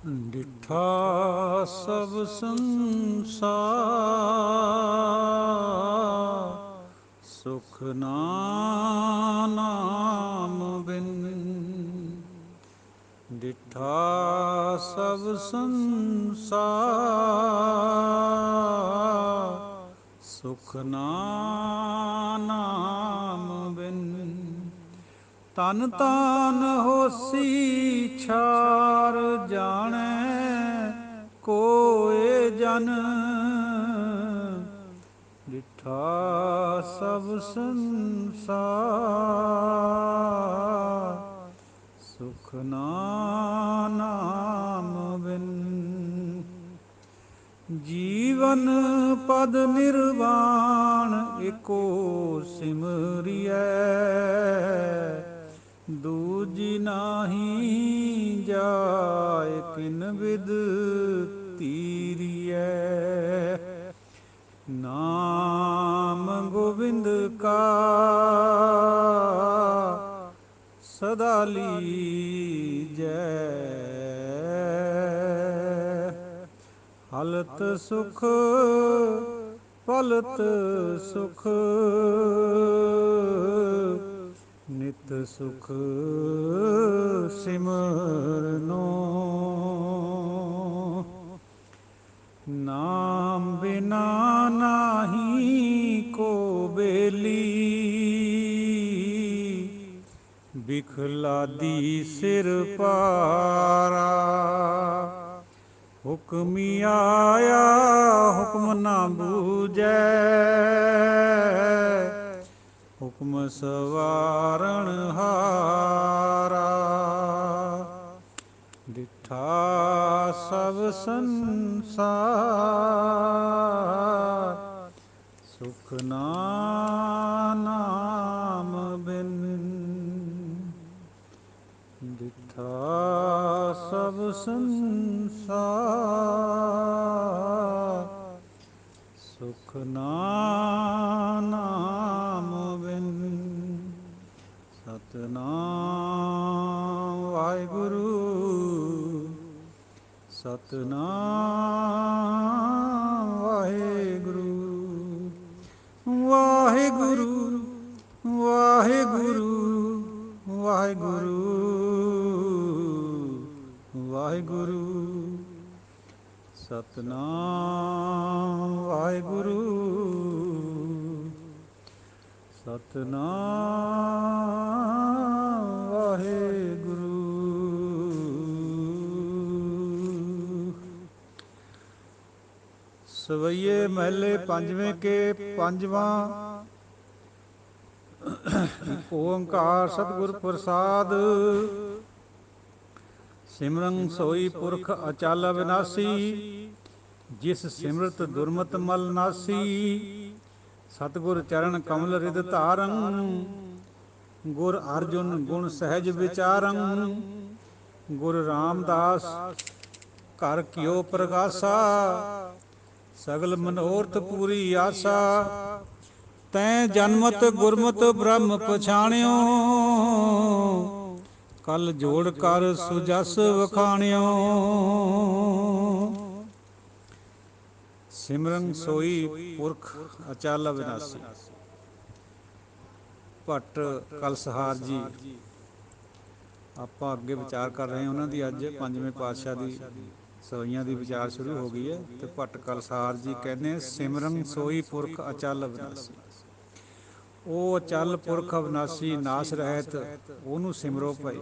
ਡਿਠਾ ਸਭ ਸੰਸਾਰ ਸੁਖ ਨਾਮ ਬਿਨ। ਡਿਠਾ ਸਭ ਸੰਸਾਰ ਸੁਖ ਨਾਮ ਬਿਨ। ਤਨ ਤਾਨ ਹੋਸੀ ਛਾਰ ਜਾਣੈ ਕੋਇ ਜਨ। ਡਿਠਾ ਸਭ ਸੰਸਾਰ ਸੁਖ ਨਾਮ ਬਿਨ। ਜੀਵਨ ਪਦ ਨਿਰਵਾਣ ਏਕੋ ਸਿਮਰਿਐ। ਦੂਜੀ ਨਾਹੀ ਜਾਇ ਕਿਨ ਬਿਦ ਤੀਰਿਐ। ਨਾਮ ਗੋਬਿੰਦ ਕਾ ਸਦਾ ਲੀਜੈ। ਹਲਤ ਸੁਖ ਪਲਤ ਸੁਖ ਨਿਤ ਸੁਖ ਸਿਮਰਨੋ। ਨਾਮ ਬਿਨਾ ਨਾਹੀ ਕੋ ਬੇਲੀ। ਬਿਖਲਾਦੀ ਸਿਰ ਪਾਰਾ। ਹੁਕਮੀ ਆਇਆ ਹੁਕਮ ਨਾ ਬੂਝੈ। ਹੁਕਮ ਸਵਾਰਣ ਹਾਰਾ। ਡਿਠਾ ਸਭ ਸੰਸਾਰ ਸੁਖ ਨਾਮ ਬਿਨ। ਡਿਠਾ ਸਭ ਸੰਸਾਰ ਸੁਖ ਨਾਮ ਬਿਨ। ਸਤਿਨਾਮ ਵਾਹਿਗੁਰੂ ਸਤਿਨਾਮ ਵਾਹਿਗੁਰੂ। ਵਾਹਿਗੁਰੂ ਵਾਹਿਗੁਰੂ ਵਾਹਿਗੁਰੂ ਵਾਹਿਗੁਰੂ। ਸਤਿਨਾਮ ਵਾਹਿਗੁਰੂ ਸਤਿਨਾਮ ਵਾਹਿਗੁਰੂ। ਸਵਈਏ ਮਹੱਲੇ ਪੰਜਵੇਂ ਕੇ ਪੰਜਵਾਂ। ਇਕ ਓੰਕਾਰ ਸਤਿਗੁਰ ਪ੍ਰਸਾਦ। ਸਿਮਰਨ ਸੋਈ ਪੁਰਖ ਅਚਲ ਅਵਿਨਾਸੀ। ਜਿਸ ਸਿਮਰਤ ਦੁਰਮਤ ਮਲ ਨਾਸੀ। ਸਤਿਗੁਰ ਚਰਨ ਕਮਲ ਰਿਦ ਧਾਰੰ। ਗੁਰ ਅਰਜੁਨ ਗੁਣ ਸਹਿਜ ਵਿਚਾਰੰ। ਗੁਰ ਰਾਮਦਾਸ ਘਰ ਕਿਓ ਪ੍ਰਗਾਸਾ। ਸਗਲ ਮਨੋਰਥ ਪੂਰੀ ਆਸਾ। ਤੈਂ ਜਨਮਤ ਗੁਰਮਤ ਬ੍ਰਹਮ ਪਛਾਣਿਓ। ਕਲ ਜੋੜ ਕਰ ਸੁਜਸ ਵਖਾਣਿਓ। ਸਿਮਰਨ ਸੋਈ ਪੁਰਖ ਅਚਲ ਅਵਿਨਾਸੀ। ਭੱਟ ਕਲਸਹਾਰ ਜੀ ਆਪਾਂ ਅੱਗੇ ਵਿਚਾਰ ਕਰ ਰਹੇ ਹਾਂ ਉਹਨਾਂ ਦੀ। ਅੱਜ ਪੰਜਵੇਂ ਪਾਤਸ਼ਾਹ ਦੀ ਸਵਈਆਂ ਦੀ ਵਿਚਾਰ ਸ਼ੁਰੂ ਹੋ ਗਈ ਹੈ। ਅਤੇ ਭੱਟ ਕਲਸਹਾਰ ਜੀ ਕਹਿੰਦੇ ਸਿਮਰਨ ਸੋਈ ਪੁਰਖ ਅਚਲ ਅਵਿਨਾਸੀ। ਉਹ ਅਚਲ ਪੁਰਖ ਅਵਿਨਾਸੀ ਨਾਸ ਰਹਿਤ ਉਹਨੂੰ ਸਿਮਰੋ ਭਾਈ।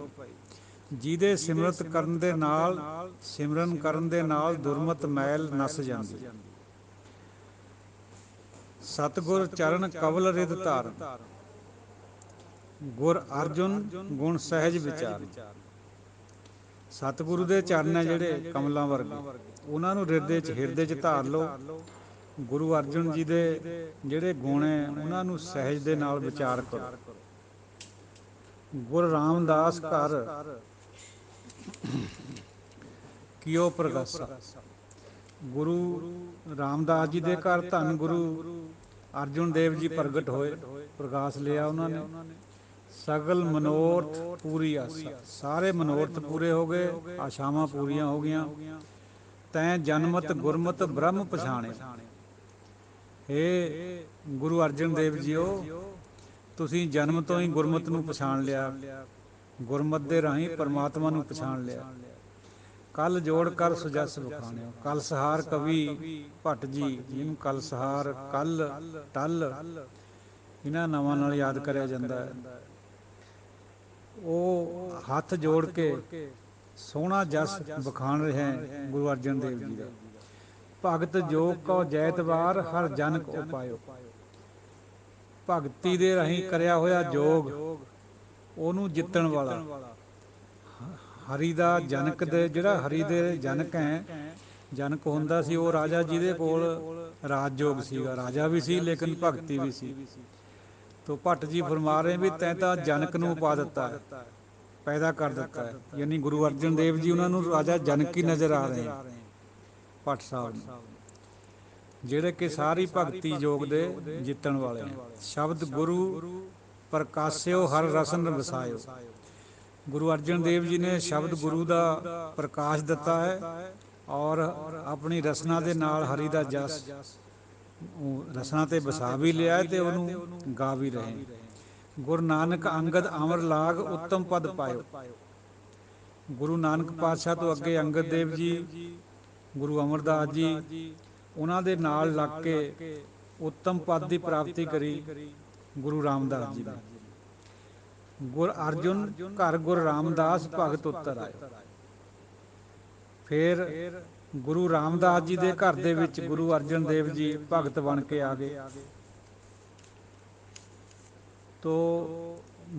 ਜਿਹਦੇ ਸਿਮਰਤ ਕਰਨ ਦੇ ਨਾਲ ਸਿਮਰਨ ਕਰਨ ਦੇ ਨਾਲ ਦੁਰਮਤ ਮੈਲ ਨਸ ਜਾਂਦੀ। ਸਤਿਗੁਰ ਚਰਨ ਕਵਲ ਰਿਦ ਧਾਰਨ। ਗੁਰ ਅਰਜੁਨ ਗੁਣ ਸਹਿਜ ਵਿਚਾਰ। ਸਤਿਗੁਰੂ ਦੇ ਚਰਨ ਹੈ ਜਿਹੜੇ ਕਮਲਾਂ ਵਰਗੇ, ਉਹਨਾਂ ਨੂੰ ਹਿਰਦੇ 'ਚ ਧਾਰ ਲਓ। ਗੁਰੂ ਅਰਜੁਨ ਜੀ ਦੇ ਜਿਹੜੇ ਗੁਣ ਹੈ ਉਹਨਾਂ ਨੂੰ ਸਹਿਜ ਦੇ ਨਾਲ ਵਿਚਾਰ ਕਰੋ। ਗੁਰੂ ਰਾਮਦਾਸ ਘਰ ਕਿਉ ਪ੍ਰਗਾਸਾ। ਗੁਰੂ ਰਾਮਦਾਸ ਜੀ ਦੇ ਘਰ ਧੰਨ ਗੁਰੂ ਅਰਜੁਨ ਦੇਵ ਜੀ ਪ੍ਰਗਟ ਹੋਏ। ਪ੍ਰਕਾਸ਼ ਲਿਆ ਉਹਨਾਂ ਨੇ। ਸਗਲ ਮਨੋਰਥ ਪੂਰੀ ਆਸਾ, ਸਾਰੇ ਮਨੋਰਥ ਪੂਰੇ ਹੋ ਗਏ, ਆਸ਼ਾਵਾਂ ਪੂਰੀਆਂ ਹੋ ਗਈਆਂ। ਤੈਂ ਜਨਮਤ ਗੁਰਮਤ ਬ੍ਰਹਮ ਪਛਾਣਿਆ। ਹੇ ਗੁਰੂ ਅਰਜਨ ਦੇਵ ਜੀਓ, ਤੁਸੀਂ ਜਨਮ ਤੋਂ ਹੀ ਗੁਰਮਤ ਨੂੰ ਪਛਾਣ ਲਿਆ, ਗੁਰਮਤ ਦੇ ਰਾਹੀਂ ਪਰਮਾਤਮਾ ਨੂੰ ਪਛਾਣ ਲਿਆ। ਕਲ ਜੋੜ ਕਰ ਸੁਜਸ ਵਿਖਾਣਿਓ। ਕਲਸਹਾਰ ਕਵੀ ਭੱਟ ਜੀ, ਜਿਹਨੂੰ ਕਲਸਹਾਰ, ਕਲ, ਟਲ, ਇਹਨਾਂ ਨਾਵਾਂ ਨਾਲ ਯਾਦ ਕਰਿਆ ਜਾਂਦਾ ਹੈ। ਉਹ ਹੱਥ ਜੋੜ ਕੇ ਸੋਹਣਾ ਜਸ ਵਿਖਾਣ ਰਿਹਾ ਗੁਰੂ ਅਰਜਨ ਦੇਵ ਜੀ ਦਾ। ਭਗਤ ਜੋਗ ਕਉ ਜੈਤਵਾਰ ਹਰ ਜਨ ਕੋ ਪਾਇਓ। ਭਗਤੀ ਦੇ ਰਾਹੀਂ ਕਰਿਆ ਹੋਇਆ ਜੋਗ, ਉਹਨੂੰ ਜਿੱਤਣ ਵਾਲਾ। ਹਰੀ ਦਾ ਜਨਕ ਦੇ, ਜਿਹੜਾ ਹਰੀ ਦੇ ਜਨਕ ਹੈ, ਜਨਕ ਹੁੰਦਾ ਸੀ ਉਹ ਰਾਜਾ ਜਿਹਦੇ ਕੋਲ ਰਾਜਯੋਗ ਸੀਗਾ, ਰਾਜਾ ਵੀ ਸੀ ਲੇਕਿਨ ਭਗਤੀ ਵੀ ਸੀ। ਤੋ ਭੱਟ ਜੀ ਫਰਮਾ ਰਹੇ ਵੀ ਤੈਂ ਤਾਂ ਜਨਕ ਨੂੰ ਪਾ ਦਿੱਤਾ ਹੈ, ਪੈਦਾ ਕਰ ਦਿੱਤਾ ਹੈ, ਯਾਨੀ ਗੁਰੂ ਅਰਜਨ ਦੇਵ ਜੀ ਉਹਨਾਂ ਨੂੰ ਰਾਜਾ ਜਨਕ ਹੀ ਨਜ਼ਰ ਆ ਰਹੇ ਹਨ ਭੱਟ ਸਾਹਿਬ ਨੂੰ, ਜਿਹੜੇ ਕਿ ਸਾਰੀ ਭਗਤੀ ਯੋਗ ਦੇ ਜਿੱਤਣ ਵਾਲੇ ਹਨ। ਸ਼ਬਦ ਗੁਰੂ ਪ੍ਰਕਾਸ਼ਿਓ ਹਰ ਰਸਨ ਵਸਾਇਓ। ਗੁਰੂ ਅਰਜਨ ਦੇਵ ਜੀ ਨੇ ਸ਼ਬਦ ਗੁਰੂ ਦਾ ਪ੍ਰਕਾਸ਼ ਦਿੱਤਾ ਹੈ ਔਰ ਆਪਣੀ ਰਸਨਾ ਦੇ ਨਾਲ ਹਰੀ ਦਾ ਜਸ ਰਸਨਾ 'ਤੇ ਵਸਾ ਵੀ ਲਿਆ ਅਤੇ ਉਹਨੂੰ ਗਾ ਵੀ ਰਹੇ। ਗੁਰੂ ਨਾਨਕ ਅੰਗਦ ਅਮਰ ਲਾਗ ਉੱਤਮ ਪਦ ਪਾਇਓ। ਗੁਰੂ ਨਾਨਕ ਪਾਤਸ਼ਾਹ ਤੋਂ ਅੱਗੇ ਅੰਗਦ ਦੇਵ ਜੀ, ਗੁਰੂ ਅਮਰਦਾਸ ਜੀ, ਉਹਨਾਂ ਦੇ ਨਾਲ ਲੱਗ ਕੇ ਉੱਤਮ ਪਦ ਦੀ ਪ੍ਰਾਪਤੀ ਕਰੀ ਗੁਰੂ ਰਾਮਦਾਸ ਜੀ ਨੇ। ਗੁਰ ਅਰਜੁਨ ਘਰ ਗੁਰੂ ਰਾਮਦਾਸ ਭਗਤ ਉੱਤਰ ਆਇਓ। ਫਿਰ ਗੁਰੂ ਰਾਮਦਾਸ ਜੀ ਦੇ ਘਰ ਦੇ ਵਿੱਚ ਗੁਰੂ ਅਰਜਨ ਦੇਵ ਜੀ ਭਗਤ ਬਣ ਕੇ ਆ ਗਏ। ਤੋ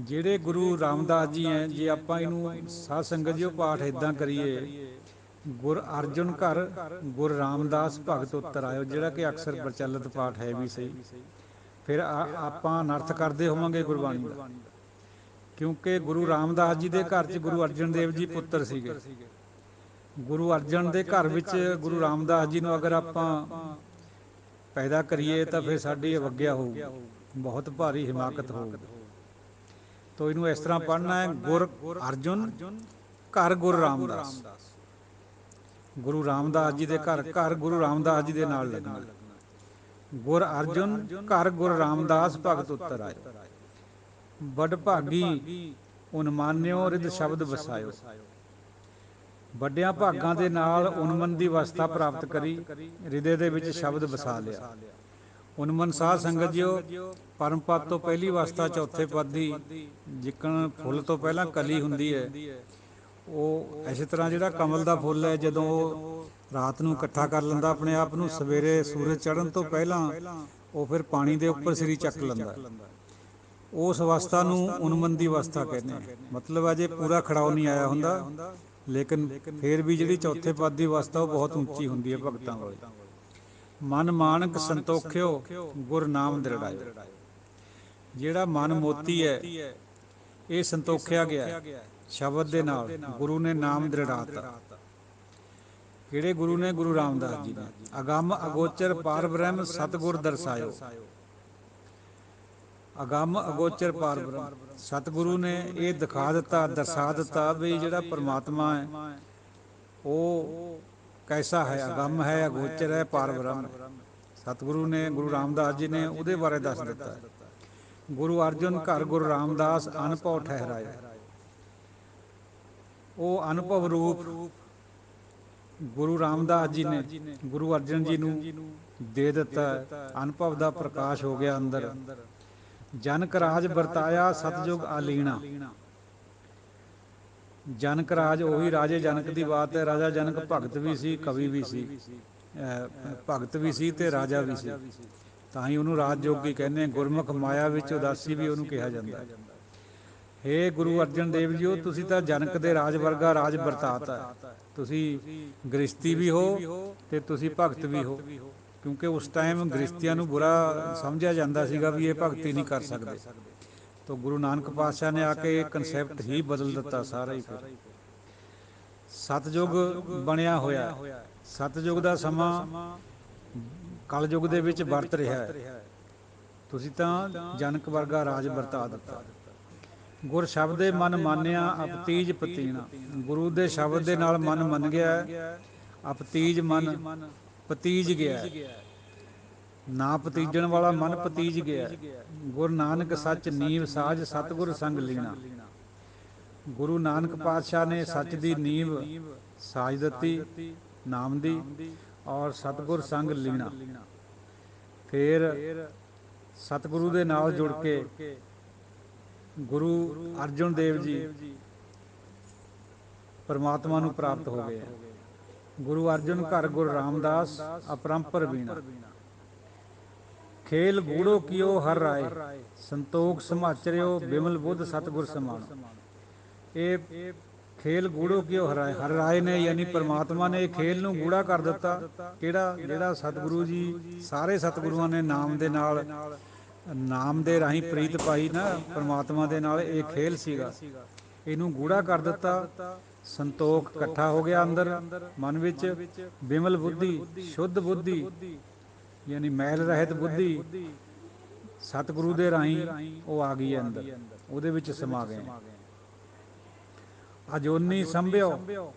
ਜਿਹੜੇ ਗੁਰੂ ਰਾਮਦਾਸ ਜੀ ਹੈ, ਜੇ ਆਪਾਂ ਇਹਨੂੰ ਸਾਧ ਸੰਗਤ ਜੀ ਉਹ ਪਾਠ ਇੱਦਾਂ ਕਰੀਏ, ਗੁਰ ਅਰਜੁਨ ਘਰ ਗੁਰ ਰਾਮਦਾਸ ਭਗਤ ਉੱਤਰ ਆਇਓ, ਜਿਹੜਾ ਕਿ ਅਕਸਰ ਪ੍ਰਚਲਿਤ ਪਾਠ ਹੈ ਵੀ ਸਹੀ। ਫਿਰ ਆਪਾਂ ਅਨਰਥ ਕਰਦੇ ਹੋਵਾਂਗੇ ਗੁਰਬਾਣੀ ਦਾ, ਕਿਉਂਕਿ ਗੁਰੂ ਰਾਮਦਾਸ ਜੀ ਦੇ ਘਰ 'ਚ ਗੁਰੂ ਅਰਜਨ ਦੇਵ ਜੀ ਪੁੱਤਰ ਸੀਗੇ। ਗੁਰੂ ਅਰਜਨ ਦੇ ਘਰ ਵਿੱਚ ਗੁਰੂ ਰਾਮਦਾਸ ਜੀ ਨੂੰ ਅਗਰ ਆਪਾਂ ਪੈਦਾ ਕਰੀਏ ਤਾਂ ਫਿਰ ਸਾਡੀ ਅਵੱਗਿਆ ਹੋਊਗੀ, ਬਹੁਤ ਭਾਰੀ ਹਿਮਾਕਤ ਹੋਊਗੀ। ਤੋ ਇਹਨੂੰ ਇਸ ਤਰ੍ਹਾਂ ਪੜ੍ਹਨਾ ਹੈ, ਗੁਰ ਅਰਜੁਨ ਘਰ ਗੁਰੂ ਰਾਮਦਾਸ। ਗੁਰੂ ਰਾਮਦਾਸ ਜੀ ਦੇ ਘਰ, ਘਰ ਗੁਰੂ ਰਾਮਦਾਸ ਜੀ ਦੇ ਨਾਲ ਲੱਗਣਾ। ਗੁਰ ਅਰਜੁਨ ਘਰ ਗੁਰੂ ਰਾਮਦਾਸ ਭਗਤ ਉੱਤਰ ਆਇਓ। ਵਡ ਭਾਗੀ ਉਨਮਾਨਿਓ ਰਿਦ ਸ਼ਬਦ ਵਸਾਇਓ। ਵੱਡਿਆਂ ਭਾਗਾਂ ਦੇ ਨਾਲ ਉਨਮਨ ਦੀ ਅਵਸਥਾ ਪ੍ਰਾਪਤ ਕਰੀ, ਹਿਰਦੇ ਦੇ ਵਿੱਚ ਸ਼ਬਦ ਵਸਾ ਲਿਆ। ਉਨਮਨ ਸਾਧ ਸੰਗਤ ਜੀਓ, ਪਰਮ ਪਦ ਤੋਂ ਪਹਿਲੀ ਅਵਸਥਾ ਚੌਥੇ ਪਦ ਦੀ, ਜਿੱਕਣ ਫੁੱਲ ਤੋਂ ਪਹਿਲਾਂ ਕਲੀ ਹੁੰਦੀ ਹੈ, ਉਹ ਇਸੇ ਤਰ੍ਹਾਂ ਜਿਹੜਾ ਕਮਲ ਦਾ ਫੁੱਲ ਹੈ, ਜਦੋਂ ਉਹ ਰਾਤ ਨੂੰ ਇਕੱਠਾ ਕਰ ਲੈਂਦਾ ਆਪਣੇ ਆਪ ਨੂੰ, ਸਵੇਰੇ ਸੂਰਜ ਚੜ੍ਹਨ ਤੋਂ ਪਹਿਲਾਂ ਉਹ ਫਿਰ ਪਾਣੀ ਦੇ ਉੱਪਰ ਸਿਰੀ ਚੱਕ ਲੈਂਦਾ। ਉਸ ਅਵਸਥਾ ਨੂੰ ਉਨਮਨ ਦੀ ਅਵਸਥਾ ਕਹਿੰਦੇ ਆ। ਮਤਲਬ ਅਜੇ ਪੂਰਾ ਖੜਾਓ ਨਹੀਂ ਆਇਆ ਹੁੰਦਾ, ਲੇਕਿਨ ਫਿਰ ਵੀ ਜਿਹੜੀ ਚੌਥੇ ਪਦ ਦੀ ਅਵਸਥਾ ਉਹ ਬਹੁਤ ਉੱਚੀ ਹੁੰਦੀ ਹੈ ਭਗਤਾਂ ਵਾਲੀ। ਮਨ ਮਾਨਕ ਸੰਤੋਖਿਓ ਗੁਰ ਨਾਮ ਦ੍ਰਿੜਾਇਓ। ਜਿਹੜਾ ਮਨ ਮੋਤੀ ਹੈ ਇਹ ਸੰਤੋਖਿਆ ਗਿਆ ਸ਼ਬਦ ਦੇ ਨਾਲ, ਗੁਰੂ ਨੇ ਨਾਮ ਦ੍ਰਿੜਾਤਾ। ਕਿਹੜੇ ਗੁਰੂ ਨੇ? ਗੁਰੂ ਰਾਮਦਾਸ ਜੀ ਨੇ। ਅਗੰਮ ਅਗੋਚਰ ਪਾਰ ਬ੍ਰਹਮ ਸਤਿਗੁਰ ਦਰਸਾਇਓ। ਅਗੰਮ ਅਗੋਚਰ ਪਾਰ ਬ੍ਰਹਮ, ਸਤਿਗੁਰੂ ਨੇ ਇਹ ਦਿਖਾ ਦਿੱਤਾ, ਦਰਸਾ ਦਿੱਤਾ ਵੀ ਜਿਹੜਾ ਪਰਮਾਤਮਾ ਹੈ ਉਹ ਕੈਸਾ ਹੈ, ਅਗੰਮ ਹੈ, ਅਗੋਚਰ ਹੈ, ਪਾਰ ਬ੍ਰਹਮ ਹੈ। ਸਤਿਗੁਰੂ ਨੇ, ਗੁਰੂ ਰਾਮਦਾਸ ਜੀ ਨੇ ਉਹਦੇ ਬਾਰੇ ਦੱਸ ਦਿੱਤਾ ਹੈ। ਗੁਰੂ ਅਰਜੁਨ ਘਰ ਗੁਰੂ ਰਾਮਦਾਸ ਅਨੁਭਵ ਠਹਿਰਾਇਓ। ਉਹ ਅਨੁਭਵ ਰੂਪ ਗੁਰੂ ਰਾਮਦਾਸ ਜੀ ਨੇ ਗੁਰੂ ਅਰਜਨ ਜੀ ਨੂੰ ਦੇ ਦਿੱਤਾ ਹੈ। ਅਨੁਭਵ ਦਾ ਪ੍ਰਕਾਸ਼ ਹੋ ਗਿਆ ਅੰਦਰ। ਜਨਕ ਰਾਜ ਵਰਤਾਇਆ ਸਤਜੁਗ ਆਲੀਣਾ। ਜਨਕ ਰਾਜ ਉਹੀ ਰਾਜੇ ਜਨਕ ਦੀ ਬਾਤ ਹੈ। ਰਾਜਾ ਜਨਕ ਭਗਤ ਵੀ ਸੀ, ਕਵੀ ਵੀ ਸੀ, ਭਗਤ ਵੀ ਸੀ ਅਤੇ ਰਾਜਾ ਵੀ ਸੀ, ਤਾਂ ਹੀ ਉਹਨੂੰ ਰਾਜ ਜੋਗੀ ਕਹਿੰਦੇ। ਗੁਰਮੁਖ ਮਾਇਆ ਵਿੱਚ ਉਦਾਸੀ ਵੀ ਉਹਨੂੰ ਕਿਹਾ ਜਾਂਦਾ। ਹੇ ਗੁਰੂ ਅਰਜਨ ਦੇਵ ਜੀਓ, ਤੁਸੀਂ ਤਾਂ ਜਨਕ ਦੇ ਰਾਜ ਵਰਗਾ ਰਾਜ ਵਰਤਾਤਾ। ਤੁਸੀਂ ਗ੍ਰਸਤੀ ਵੀ ਹੋ ਅਤੇ ਤੁਸੀਂ ਭਗਤ ਵੀ ਹੋ, ਕਿਉਂਕਿ ਉਸ ਟਾਈਮ ਗ੍ਰਸਤੀਆਂ ਨੂੰ ਬੁਰਾ ਸਮਝਿਆ ਜਾਂਦਾ ਸੀਗਾ ਵੀ ਇਹ ਭਗਤੀ ਨਹੀਂ ਕਰ ਸਕਦੇ। ਤਾਂ ਗੁਰੂ ਨਾਨਕ ਪਾਤਸ਼ਾਹ ਨੇ ਆ ਕੇ ਇਹ ਕਨਸੈਪਟ ਹੀ ਬਦਲ ਦਿੱਤਾ ਸਾਰਾ ਹੀ। ਫਿਰ ਸਤਿਯੁਗ ਬਣਿਆ ਹੋਇਆ, ਸਤਿਯੁਗ ਦਾ ਸਮਾਂ ਕਲਯੁਗ ਦੇ ਵਿੱਚ ਵਰਤ ਰਿਹਾ ਹੈ। ਤੁਸੀਂ ਤਾਂ ਜਨਕ ਵਰਗਾ ਰਾਜ ਵਰਤਾ ਦਿੱਤਾ। ਗੁਰ ਸ਼ਬਦੇ ਮਨ ਮਾਨਿਆ ਅਪਤੀਜ ਪਤੀਣਾ। ਗੁਰੂ ਦੇ ਸ਼ਬਦ ਦੇ ਨਾਲ ਮਨ ਮੰਨ ਗਿਆ, ਅਪਤੀਜ ਮਨ ਪਤੀਜ ਗਿਆ। ਨਾ ਪਤੀਜਣ ਵਾਲਾ ਮਨ ਪਤੀਜ ਗਿਆ। ਗੁਰੂ ਨਾਨਕ ਸੱਚ ਨੀਵ ਸਾਜ ਸਤਿਗੁਰ ਸੰਗ ਲੀਣਾ। ਗੁਰੂ ਨਾਨਕ ਪਾਤਸ਼ਾਹ ਨੇ ਸੱਚ ਦੀ ਨੀਂਵ ਸਾਜ ਦਿੱਤੀ ਨਾਮ ਦੀ, ਔਰ ਸਤਿਗੁਰ ਸੰਗ ਲੀਣਾ। ਫਿਰ ਸਤਿਗੁਰੂ ਦੇ ਨਾਲ ਜੁੜ ਕੇ ਗੁਰੂ ਅਰਜਨ ਦੇਵ ਜੀ ਪਰਮਾਤਮਾ ਨੂੰ ਪ੍ਰਾਪਤ ਹੋ ਗਏ। ਗੁਰੂ ਅਰਜਨ ਘਰ ਗੁਰੂ ਰਾਮਦਾਸ ਅਪਰੰਪਰ ਬੀਣਾ। ਖੇਲ ਗੂੜੋ ਕੀਓ ਹਰ ਰਾਏ, ਸੰਤੋਖ ਸਮਾਚਰਿਓ ਬਿਮਲ ਬੁੱਧ ਸਤਿਗੁਰ ਸਮਾਣਾ। ਇਹ ਖੇਲ ਗੂੜੋ ਕੀਓ ਹਰ ਰਾਏ, ਹਰ ਰਾਏ ਨੇ ਯਾਨੀ ਪਰਮਾਤਮਾ ਨੇ ਇਹ ਖੇਲ ਨੂੰ ਗੂੜਾ ਕਰ ਦਿੱਤਾ। ਕਿਹੜਾ? ਜਿਹੜਾ ਸਤਿਗੁਰੂ ਜੀ, ਸਾਰੇ ਸਤਿਗੁਰੂਆਂ ਨੇ ਨਾਮ ਦੇ ਨਾਲ, ਨਾਮ ਦੇ ਰਾਹੀਂ ਪ੍ਰੀਤ ਪਾਈ ਨਾ ਪਰਮਾਤਮਾ ਦੇ ਨਾਲ। ਇਹ ਖੇਲ ਸੀਗਾ, ਇਹਨੂੰ ਗੂੜਾ ਕਰ ਦਿੱਤਾ। ਸੰਤੋਖ ਇਕੱਠਾ ਹੋ ਗਿਆ ਅੰਦਰ ਮਨ ਵਿੱਚ। ਬਿਮਲ ਬੁੱਧੀ, ਸ਼ੁੱਧ ਬੁੱਧੀ ਯਾਨੀ ਮੈਲ ਰਹਿਤ ਬੁੱਧੀ ਸਤਿਗੁਰੂ ਦੇ ਰਾਹੀਂ ਉਹ ਆ ਗਈ ਅੰਦਰ, ਉਹਦੇ ਵਿੱਚ ਸਮਾ ਗਏ। ਅਜੋਨੀ ਸੰਭਿਓ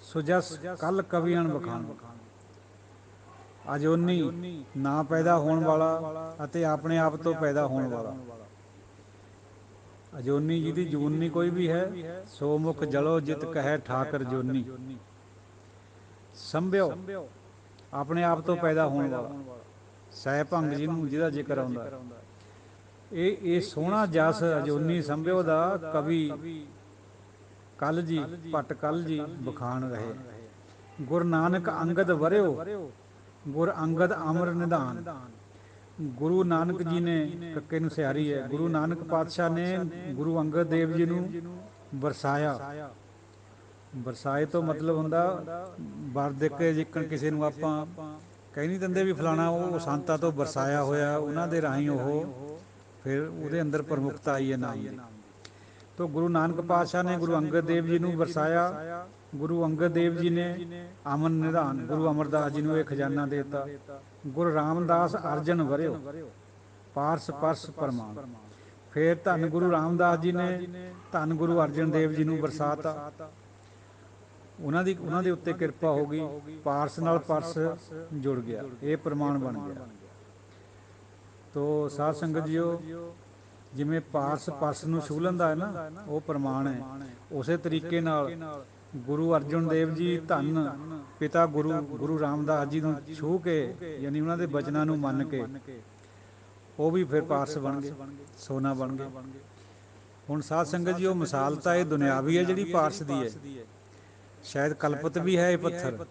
ਸੁਜਸ ਕਲ ਕਵੀਆਂ ਬਖਾਣ। ਅਜੋਨੀ ਨਾ ਪੈਦਾ ਹੋਣ ਵਾਲਾ ਅਤੇ ਆਪਣੇ ਆਪ ਤੋਂ ਪੈਦਾ ਹੋਣ ਵਾਲਾ। ਅਜੋਨੀ ਜਿਹਦੀ ਜੂਨੀ ਕੋਈ ਵੀ ਹੈ, ਸੋ ਮੁਖ ਜਲੋ ਜਿਤ ਕਹੈ ਠਾਕਰ ਜੋਨੀ। ਸੰਭਿਓ ਆਪਣੇ ਆਪ ਤੋਂ ਪੈਦਾ ਹੋਣ ਵਾਲਾ। ਸਹਿ ਭੰਗ ਜਿਹਨੂੰ, ਜਿਹਦਾ ਜ਼ਿਕਰ ਆਉਂਦਾ। ਇਹ ਸੋਹਣਾ ਜਸ ਅਜੋਨੀ ਸੰਭਿਓ ਦਾ ਕਵੀ ਕੱਲ ਜੀ, ਭੱਟ ਕੱਲ ਜੀ ਬਖਾਣ ਰਹੇ। ਗੁਰੂ ਨਾਨਕ ਅੰਗਦ ਵਰਿਓ, ਗੁਰ ਅੰਗਦ ਅਮਰ ਨਿਧਾਨ। ਗੁਰੂ ਨਾਨਕ ਜੀ ਨੇ, ਕੱਕੇ ਨੂੰ ਸਿਆਰੀ ਹੈ, ਗੁਰੂ ਨਾਨਕ ਪਾਤਸ਼ਾਹ ਨੇ ਗੁਰੂ ਅੰਗਦ ਦੇਵ ਜੀ ਨੂੰ ਵਰਸਾਇਆ। ਵਰਸਾਏ ਤੋਂ ਮਤਲਬ ਹੁੰਦਾ ਵਰ ਦੇ ਕੇ, ਜਿੱਕਣ ਕਿਸੇ ਨੂੰ ਆਪਾਂ ਕਹਿ ਨਹੀਂ ਦਿੰਦੇ ਵੀ ਫਲਾਣਾ ਉਹ ਸੰਤਾਂ ਤੋਂ ਵਰਸਾਇਆ ਹੋਇਆ, ਉਹਨਾਂ ਦੇ ਰਾਹੀਂ ਉਹ ਫਿਰ ਉਹਦੇ ਅੰਦਰ ਪ੍ਰਮੁਖਤਾ ਆਈ ਹੈ ਨਾਮ ਦੀ। ਤੋ ਗੁਰੂ ਨਾਨਕ ਪਾਤਸ਼ਾਹ ਨੇ ਗੁਰੂ ਅੰਗਦ ਦੇਵ ਜੀ ਨੂੰ ਵਰਸਾਇਆ। ਗੁਰੂ ਅੰਗਦ ਦੇਵ ਜੀ ਨੇ ਅਮਨ ਨਿਧਾਨ, ਗੁਰੂ ਅਮਰਦਾਸ ਜੀ ਨੂੰ ਇਹ ਖਜ਼ਾਨਾ ਦੇ ਦਿੱਤਾ। ਗੁਰੂ ਰਾਮਦਾਸ ਅਰਜਨ ਵਰਿਓ, ਪਾਰਸ ਪਰਸ ਪ੍ਰਮਾਣ। ਫਿਰ ਧੰਨ ਗੁਰੂ ਰਾਮਦਾਸ ਜੀ ਨੇ ਧੰਨ ਗੁਰੂ ਅਰਜਨ ਦੇਵ ਜੀ ਨੂੰ ਵਰਸਾਤਾ। ਉਹਨਾਂ ਦੇ ਉੱਤੇ ਕਿਰਪਾ ਹੋ ਗਈ, ਪਾਰਸ ਨਾਲ ਪਰਸ ਜੁੜ ਗਿਆ, ਇਹ ਪ੍ਰਮਾਣ ਬਣ ਗਿਆ। ਤੋ ਸਾਧ ਸੰਗਤ ਜੀਓ, ਜਿਵੇਂ ਪਾਰਸ ਪਰਸ ਨੂੰ ਛੂਹ ਲੈਂਦਾ ਹੈ ਨਾ, ਉਹ ਪ੍ਰਮਾਣ ਹੈ। ਉਸੇ ਤਰੀਕੇ ਨਾਲ ਗੁਰੂ ਅਰਜਨ ਦੇਵ ਜੀ ਧੰਨ ਪਿਤਾ ਗੁਰੂ ਰਾਮਦਾਸ ਜੀ ਨੂੰ ਛੂਹ ਕੇ, ਯਾਨੀ ਉਹਨਾਂ ਦੇ ਬਚਨਾਂ ਨੂੰ ਮੰਨ ਕੇ, ਉਹ ਵੀ ਫਿਰ ਪਾਰਸ ਬਣ ਗਏ, ਸੋਨਾ ਬਣ ਗਏ। ਹੁਣ ਸਾਧ ਸੰਗਤ ਜੀ, ਉਹ ਮਿਸਾਲ ਤਾਂ ਇਹ ਦੁਨਿਆਵੀ ਹੈ ਜਿਹੜੀ ਪਾਰਸ ਦੀ ਹੈ, ਸ਼ਾਇਦ ਕਲਪਤ ਵੀ ਹੈ ਇਹ ਪੱਥਰ,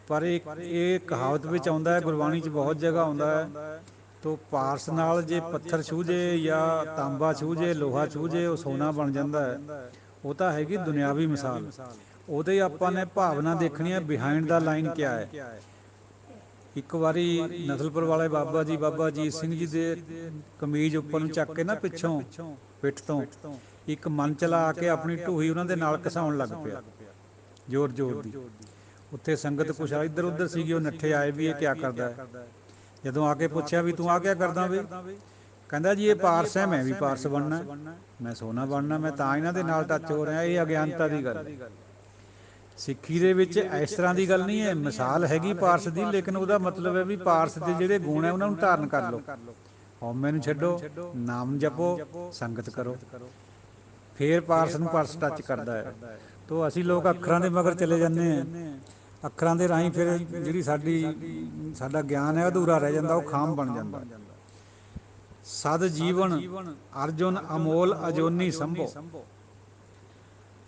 ਪਰ ਇਹ ਕਹਾਵਤ ਵਿੱਚ ਆਉਂਦਾ ਹੈ, ਗੁਰਬਾਣੀ 'ਚ ਬਹੁਤ ਜਗ੍ਹਾ ਆਉਂਦਾ ਹੈ। ਤੋ ਪਾਰਸ ਨਾਲ ਜੇ ਪੱਥਰ ਛੂਹ ਜੇ ਜਾਂ ਤਾਂਬਾ ਛੂਹ ਜੇ, ਲੋਹਾ ਛੂਹ ਜੇ, ਉਹ ਸੋਨਾ ਬਣ ਜਾਂਦਾ ਹੈ। ਉਹ ਤਾਂ ਹੈਗੀ ਦੁਨਿਆਵੀ ਮਿਸਾਲ। ਉਹਦੇ ਆਪਾਂ ਨੇ ਭਾਵਨਾ ਦੇਖਣੀ ਹੈ, ਬਿਹਾਈਂਡ ਦਾ ਲਾਈਨ ਕਿਆ ਹੈ। ਇੱਕ ਵਾਰੀ ਨਸਲਪੁਰ ਵਾਲੇ ਬਾਬਾ ਅਜੀਤ ਸਿੰਘ ਜੀ ਦੇ ਕਮੀਜ਼ ਉੱਪਰ ਨੂੰ ਚੱਕ ਕੇ ਨਾ ਪਿੱਛੋਂ, ਪਿੱਠ ਤੋਂ ਇੱਕ ਮਨ ਚਲਾ ਆ ਕੇ ਆਪਣੀ ਢੂਹੀ ਉਹਨਾਂ ਦੇ ਨਾਲ ਘਸਾਉਣ ਲੱਗ ਪਿਆ, ਜ਼ੋਰ ਜ਼ੋਰ ਦੀ। ਉੱਥੇ ਸੰਗਤ ਕੁਛ ਇੱਧਰ ਉੱਧਰ ਸੀਗੀ, ਉਹ ਨੱਠੇ ਆਏ ਵੀ ਇਹ ਕਿਆ ਕਰਦਾ ਹੈ। ਜਦੋਂ ਆ ਕੇ ਪੁੱਛਿਆ ਵੀ ਤੂੰ ਆ ਕਿਆ ਕਰਦਾ ਵੀ, ਕਹਿੰਦਾ ਜੀ ਇਹ ਪਾਰਸ ਹੈ, ਮੈਂ ਵੀ ਪਾਰਸ ਬਣਨਾ, ਮੈਂ ਸੋਨਾ ਬਣਨਾ, ਮੈਂ ਤਾਂ ਇਹਨਾਂ ਦੇ ਨਾਲ ਟੱਚ ਹੋ ਰਿਹਾ। ਇਹ ਅਗਿਆਨਤਾ ਦੀ ਗੱਲ ਹੈ। ਸਿੱਖੀ ਦੇ ਵਿੱਚ ਇਸ ਤਰ੍ਹਾਂ ਦੀ ਗੱਲ ਨਹੀਂ ਹੈ। ਮਿਸਾਲ ਹੈਗੀ ਪਾਰਸ ਦੀ, ਲੇਕਿਨ ਉਹਦਾ ਮਤਲਬ ਹੈ ਵੀ ਪਾਰਸ ਦੇ ਜਿਹੜੇ ਗੁਣ ਹੈ ਉਹਨਾਂ ਨੂੰ ਧਾਰਨ ਕਰ ਲਓ। ਹਉਮੈ ਨੂੰ ਛੱਡੋ, ਨਾਮ ਜਪੋ, ਸੰਗਤ ਕਰੋ, ਫੇਰ ਪਾਰਸ ਨੂੰ ਪਰਸ ਟੱਚ ਕਰਦਾ ਹੈ। ਤੋ ਅਸੀਂ ਲੋਕ ਅੱਖਰਾਂ ਦੇ ਮਗਰ ਚਲੇ ਜਾਂਦੇ ਹਾਂ। ਅੱਖਰਾਂ ਦੇ ਰਾਹੀਂ ਫਿਰ ਜਿਹੜੀ ਸਾਡਾ ਗਿਆਨ ਹੈ ਅਧੂਰਾ ਰਹਿ ਜਾਂਦਾ, ਉਹ ਖਾਮ ਬਣ ਜਾਂਦਾ। ਸਦ ਜੀਵਨ ਅਰਜੁਨ ਅਮੋਲ ਅਜੋਨੀ ਸੰਭੋ।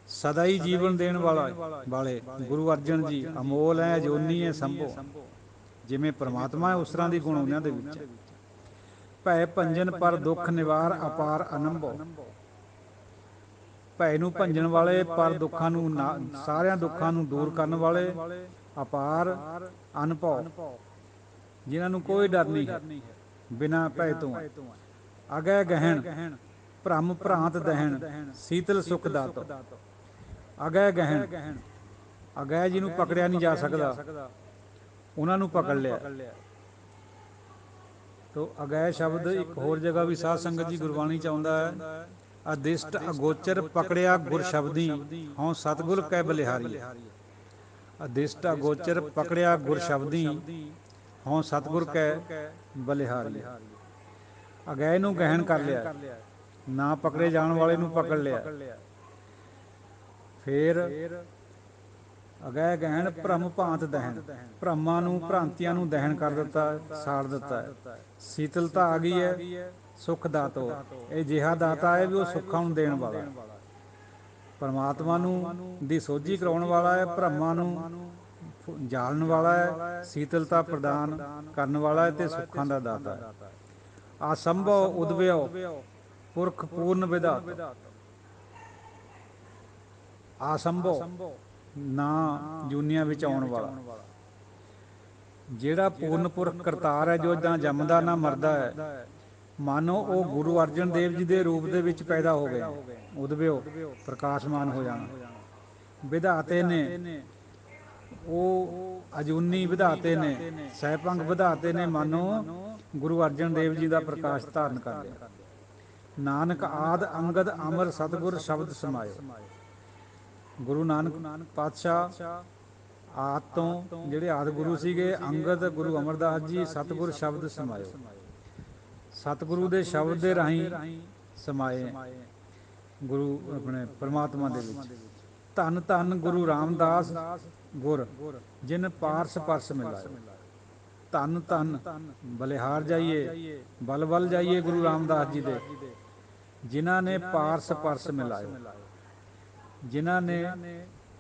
ਸਦਾ ਹੀ ਜੀਵਨ ਦੇਣ ਵਾਲੇ ਗੁਰੂ ਅਰਜਨ ਜੀ ਅਮੋਲ ਹੈ, ਅਜੋਨੀ ਹੈ, ਸੰਭੋ। ਜਿਵੇਂ ਪਰਮਾਤਮਾ ਹੈ ਉਸ ਤਰ੍ਹਾਂ ਦੀ ਗੁਣ ਉਹਨਾਂ ਦੇ ਵਿੱਚ ਹੈ। ਭੈ ਭੰਜਨ ਪਰ ਦੁੱਖ ਨਿਵਾਰ ਅਪਾਰ ਅਨੰਭੋ। ਭੈ ਨੂੰ ਭੰਜਣ ਵਾਲੇ, ਪਰ ਦੁੱਖਾਂ ਨੂੰ ਸਾਰਿਆਂ ਦੁੱਖਾਂ ਨੂੰ ਦੂਰ ਕਰਨ ਵਾਲੇ, ਅਪਾਰ ਅਨਭਉ, ਜਿਨ੍ਹਾਂ ਨੂੰ ਕੋਈ ਡਰ ਨਹੀਂ ਹੈ, ਬਿਨਾਂ ਭੈ ਤੋਂ ਹੈ। ਅਗੈ ਗਹਿਣ ਭ੍ਰਮ ਭ੍ਰਾਂਤ ਦਹਿਣ, ਸੀਤਲ ਸੁਖ ਦਾਤੋ। ਅਗੈ ਗਹਿਣ, ਅਗੈ ਜਿਹਨੂੰ ਪਕੜਿਆ ਨਹੀਂ ਜਾ ਸਕਦਾ, ਉਹਨਾਂ ਨੂੰ ਪਕੜ ਲਿਆ। ਤੋ ਅਗੈ ਸ਼ਬਦ ਇੱਕ ਹੋਰ ਜਗ੍ਹਾ ਵੀ ਸਾਧ ਸੰਗਤ ਜੀ ਗੁਰਬਾਣੀ 'ਚ ਆਉਂਦਾ ਹੈ, ਅਦਿਸ਼ਟ ਅਗੋਚਰ ਪਕੜਿਆ ਗੁਰ ਸ਼ਬਦੀ, ਹਉ ਸਤਿਗੁਰ ਕੈ ਬਲਿਹਾਰੀ। ਅਦਿਸ਼ਟ ਅਗੋਚਰ ਪਕੜਿਆ ਗੁਰ ਸ਼ਬਦੀ, ਹਉ ਸਤਿਗੁਰ ਕੈ ਬਲਿਹਾਰੀ। ਅਗੈ ਨੂੰ ਗਹਿਣ ਕਰ ਲਿਆ, ਨਾ ਪਕੜੇ ਜਾਣ ਵਾਲੇ ਨੂੰ ਪਕੜ ਲਿਆ। ਫਿਰ ਅਗੈ ਗਹਿਣ ਭਰਮ ਭਾਂਤ ਦਹਿਣ, ਭਰਮਾਂ ਨੂੰ ਭ੍ਰਾਂਤੀਆਂ ਨੂੰ ਦਹਿਣ ਕਰ ਦਿੱਤਾ, ਸਾੜ ਦਿੱਤਾ ਹੈ। ਸੀਤਲਤਾ ਆ ਗਈ ਹੈ, ਸੁੱਖ ਦਾਤੋ। ਇਹ ਜਿਹਾ ਦਾਤਾ ਹੈ ਵੀ ਉਹ ਸੁੱਖਾਂ ਨੂੰ ਦੇਣ ਵਾਲਾ ਹੈ, ਪਰਮਾਤਮਾ ਨੂੰ ਦੀ ਸੋਝੀ ਕਰਾਉਣ ਵਾਲਾ ਹੈ, ਭਰਮਾਂ ਨੂੰ ਜਾਲਣ ਵਾਲਾ ਹੈ, ਸੀਤਲਤਾ ਪ੍ਰਦਾਨ ਕਰਨ ਵਾਲਾ ਹੈ ਤੇ ਸੁੱਖਾਂ ਦਾ ਦਾਤਾ ਹੈ। ਆਸੰਭਵ ਉਦਵਿਓ ਪੁਰਖ ਪੂਰਨ ਵਿਧਾਤ। ਆਸੰਭਵ ਨਾ ਜੂਨੀਆਂ ਵਿੱਚ ਆਉਣ ਵਾਲਾ, ਜਿਹੜਾ ਪੂਰਨ ਪੁਰਖ ਕਰਤਾਰ ਹੈ, ਜੋ ਨਾ ਜੰਮਦਾ ਨਾ ਮਰਦਾ ਹੈ। ਮਾਨੋ ਉਹ ਗੁਰੂ ਅਰਜਨ ਦੇਵ ਜੀ ਦੇ ਰੂਪ ਦੇ ਵਿੱਚ ਪੈਦਾ ਹੋ ਗਏ। ਉਦਵਿਓ ਪ੍ਰਕਾਸ਼ਮਾਨ ਹੋ ਜਾਣਾ। ਵਿਧਾਤੇ ਨੇ, ਉਹ ਅਜੂਨੀ ਵਿਧਾਤੇ ਨੇ, ਸਹਿਪੰਗ ਵਿਧਾਤੇ ਨੇ, ਮਾਨੋ ਗੁਰੂ ਅਰਜਨ ਦੇਵ ਜੀ ਦਾ ਪ੍ਰਕਾਸ਼ ਧਾਰਨ ਕਰ ਲਿਆ। ਨਾਨਕ ਆਦ ਅੰਗਦ ਅਮਰ ਸਤਿਗੁਰ ਸ਼ਬਦ ਸਮਾਇਓ। ਗੁਰੂ ਨਾਨਕ ਪਾਤਸ਼ਾਹ ਆਦਿ ਤੋਂ ਜਿਹੜੇ ਆਦਿ ਗੁਰੂ ਸੀਗੇ, ਅੰਗਦ ਗੁਰੂ ਅਮਰਦਾਸ ਜੀ, ਸਤਿਗੁਰ ਸ਼ਬਦ ਸਮਾਇਓ। ਸਤਿਗੁਰੂ ਦੇ ਸ਼ਬਦ ਦੇ ਰਾਹੀਂ ਸਮਾਏ ਗੁਰੂ ਆਪਣੇ ਪਰਮਾਤਮਾ ਦੇ ਵਿੱਚ। ਧੰਨ ਧੰਨ ਗੁਰੂ ਰਾਮਦਾਸ ਗੁਰ, ਜਿਨ ਪਾਰਸ ਪਰਸ ਮਿਲਾਇਓ। ਧੰਨ ਧੰਨ ਬਲਿਹਾਰ ਜਾਈਏ, ਬਲ ਬਲ ਜਾਈਏ ਗੁਰੂ ਰਾਮਦਾਸ ਜੀ ਦੇ, ਜਿਨ੍ਹਾਂ ਨੇ ਪਾਰਸ ਪਰਸ ਮਿਲਾਇਓ। ਜਿਨ੍ਹਾਂ ਨੇ